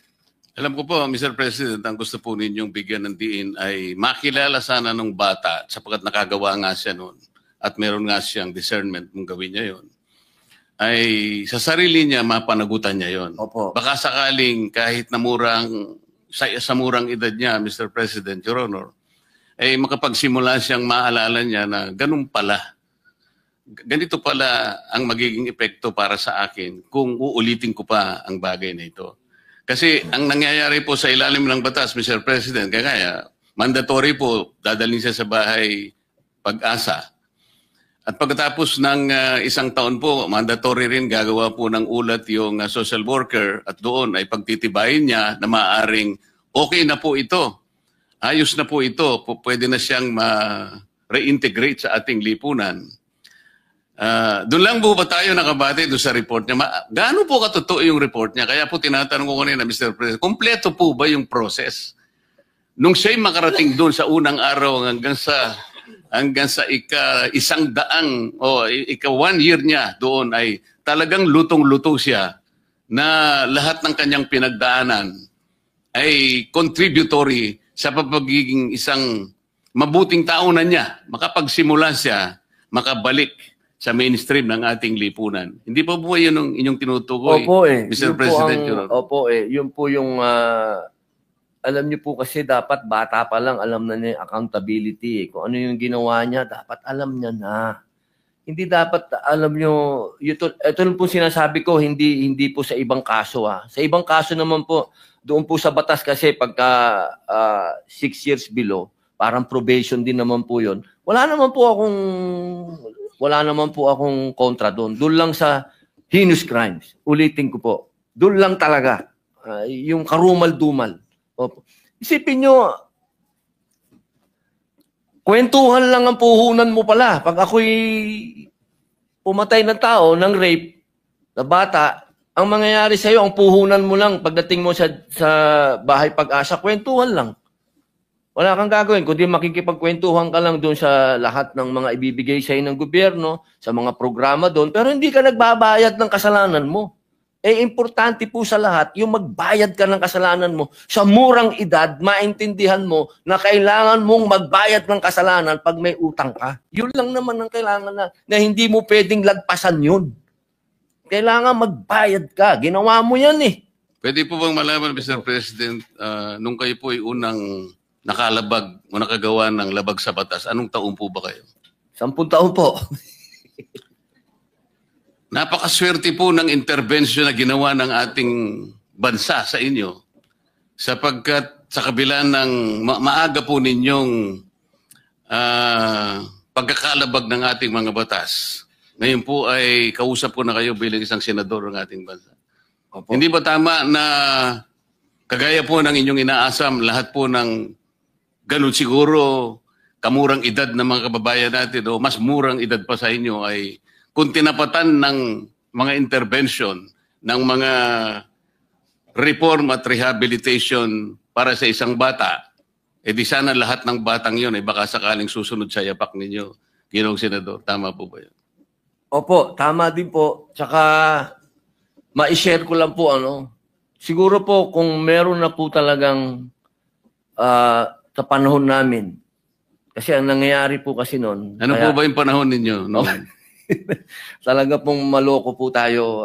Alam ko po, Mr. President, ang gusto po ninyong bigyan ng diin ay makilala sana ng bata sapagkat nakagawa nga siya noon at meron nga siyang discernment kung gawin niya yon, ay sa sarili niya mapanagutan niya yon. Opo. Baka sakaling kahit na sa murang edad niya, Mr. President, Your Honor, ay makapagsimula siyang maalala niya na ganun pala. Ganito pala ang magiging epekto para sa akin kung uulitin ko pa ang bagay na ito. Kasi ang nangyayari po sa ilalim ng batas, Mr. President, kaya mandatory po, dadalhin siya sa bahay Pag-asa. At pagkatapos ng isang taon po, mandatory rin gagawa po ng ulat yung social worker at doon ay pagtitibayin niya na maaaring okay na po ito. Ayos na po ito. Pwede na siyang ma-reintegrate sa ating lipunan. Doon lang po ba tayo nakabate doon sa report niya? Gaano po katotoo yung report niya? Kaya po tinatanong ko kanina, Mr. President, kompleto po ba yung process? Nung siya'y makarating doon sa unang araw hanggang sa 100 o ika 1 year niya doon ay talagang lutong-luto siya na lahat ng kanyang pinagdaanan ay contributory sa pagiging isang mabuting tao na niya. Makapagsimula siya, makabalik sa mainstream ng ating lipunan. Hindi pa po yun ang inyong tinutukoy, Opo Mr. President? Opo yun po yung alam niyo po kasi dapat bata pa lang alam na niya yung accountability. Kung ano yung ginawa niya, dapat alam niya na. Hindi dapat alam niyo, ito po sinasabi ko, hindi po sa ibang kaso. Sa ibang kaso naman po, doon po sa batas kasi pagka 6 years below, parang probation din naman po yun. Wala naman po akong kontra doon. Doon lang sa heinous crimes. Ulitin ko po. Doon lang talaga. Yung karumal-dumal. Opo. Isipin nyo, kwentuhan lang ang puhunan mo pala. Pag ako'y pumatay ng tao, ng rape, na bata, ang mangyayari sa'yo, ang puhunan mo lang pagdating mo sa bahay Pag-asa, kwentuhan lang. Wala kang gagawin, kundi makikipagkwentuhan ka lang doon sa lahat ng mga ibibigay sa'yo ng gobyerno, sa mga programa doon, pero hindi ka nagbabayad ng kasalanan mo. Importante po sa lahat, yung magbayad ka ng kasalanan mo. Sa murang edad, maintindihan mo na kailangan mong magbayad ng kasalanan pag may utang ka. Yun lang naman ang kailangan na hindi mo pwedeng lagpasan yun. Kailangan magbayad ka. Ginawa mo yan eh. Pwede po bang malaman, Mr. President, nung kayo po ay unang nakalabag o nakagawa ng labag sa batas, anong taon po ba kayo? 10 taon po. Napakaswerte po ng intervention na ginawa ng ating bansa sa inyo sapagkat sa kabila ng maaga po ninyong pagkakalabag ng ating mga batas. Ngayon po ay kausap ko na kayo bilang isang senador ng ating bansa. Opo. Hindi ba tama na kagaya po ng inyong inaasam, lahat po ng ganun siguro kamurang edad ng mga kababayan natin o mas murang edad pa sa inyo ay kung tinapatan ng mga intervention ng mga reform at rehabilitation para sa isang bata, di sana lahat ng batang yun ay baka sakaling susunod sa yapak ninyo, Ginoong Senador. Tama po ba yun? Opo, tama din po. Tsaka, ma-share ko lang po, siguro po kung meron na po talagang sa panahon namin, kasi ang nangyayari po kasi noon. Ano po ba yung panahon ninyo? No? Talaga pong maloko po tayo,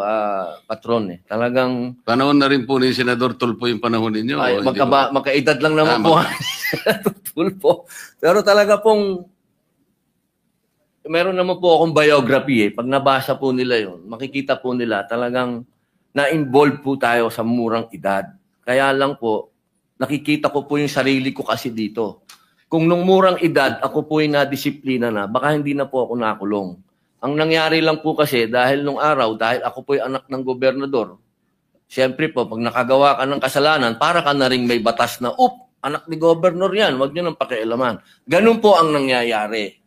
patron. Talagang... Panahon na rin po ni Senador Tulfo yung panahon ninyo. Ay, magkaedad lang naman po. Tulfo. Pero talaga pong... Meron naman po akong biography. Pag nabasa po nila yon, makikita po nila talagang na-involve po tayo sa murang edad. Kaya lang po, nakikita ko po yung sarili ko kasi dito. Kung nung murang edad, ako po yung nadisiplina na, baka hindi na po ako nakulong. Ang nangyari lang po kasi, dahil nung araw, dahil ako po yung anak ng gobernador, siyempre po, pag nakagawa ka ng kasalanan, para ka na rin may batas na, anak ni gobernador yan, wag nyo nang pakialaman. Ganun po ang nangyayari.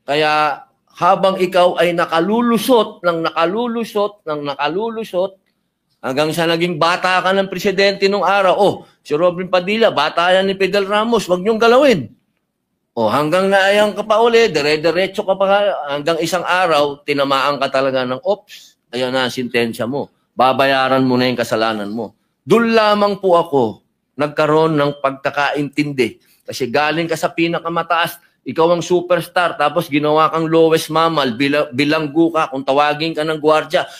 Kaya habang ikaw ay nakalulusot, hanggang sa naging bata ka ng presidente nung araw, si Robin Padilla, bata yan ni Fidel Ramos, wag niyong galawin. Hanggang naayang ka pa uli, dire-diretso ka pa, hanggang isang araw, tinamaan ka talaga ng ayan na ang sintensya mo. Babayaran mo na yung kasalanan mo. Doon lamang po ako nagkaroon ng pagkakaintindi. Kasi galing ka sa pinakamataas, ikaw ang superstar, tapos ginawa kang lowest mammal, bilanggo ka, kung tawagin ka ng gwardya,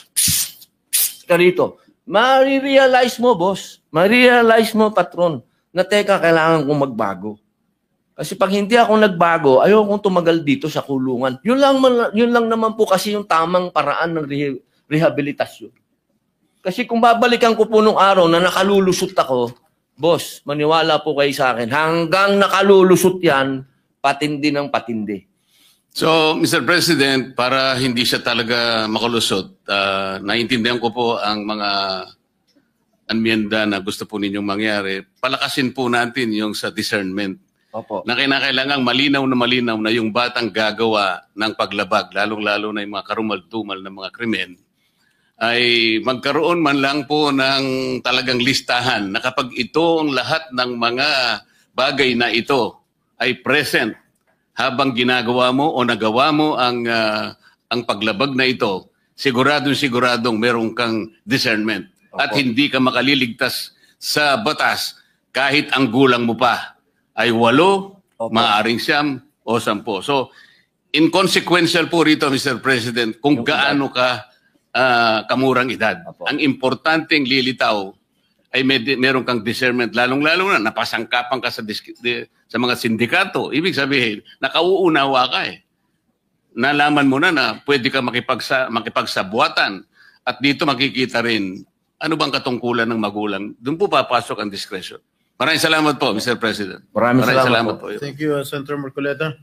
ka rito. Marirealize mo, boss. Marirealize mo, patron, na teka, kailangan kong magbago. Kasi pag hindi ako nagbago, ayaw kong tumagal dito sa kulungan. Yun lang naman po kasi yung tamang paraan ng rehabilitasyon. Kasi kung babalikan ko po nung araw na nakalulusot ako, boss, maniwala po kayo sa akin, hanggang nakalulusot yan, patindi ng patindi. So, Mr. President, para hindi siya talaga makalusot, naiintindihan ko po ang mga anmiyenda na gusto po ninyong mangyari. Palakasin po natin yung sa discernment. Opo. Na kinakailangang malinaw na yung batang gagawa ng paglabag, lalong-lalo na yung mga karumal-dumal na mga krimen, ay magkaroon man lang po ng talagang listahan na kapag ito ang lahat ng mga bagay na ito ay present habang ginagawa mo o nagawa mo ang paglabag na ito, siguradong meron kang discernment. Opo. At hindi ka makaliligtas sa batas kahit ang gulang mo pa ay 8, maaaring 9 o 10. So, inconsequential po rito, Mr. President, kung gaano ka kamurang edad. Opo. Ang importanteng lilitaw ay meron kang discernment, lalong-lalo na napasangkapan ka sa mga sindikato. Ibig sabihin, nakauunawa ka Nalaman mo na pwede ka makipagsabuatan. At dito makikita rin, ano bang katungkulan ng magulang? Doon po papasok ang discretion. Maraming salamat po, Mr. President. Maraming salamat po. Thank you, Senator Marcoleta.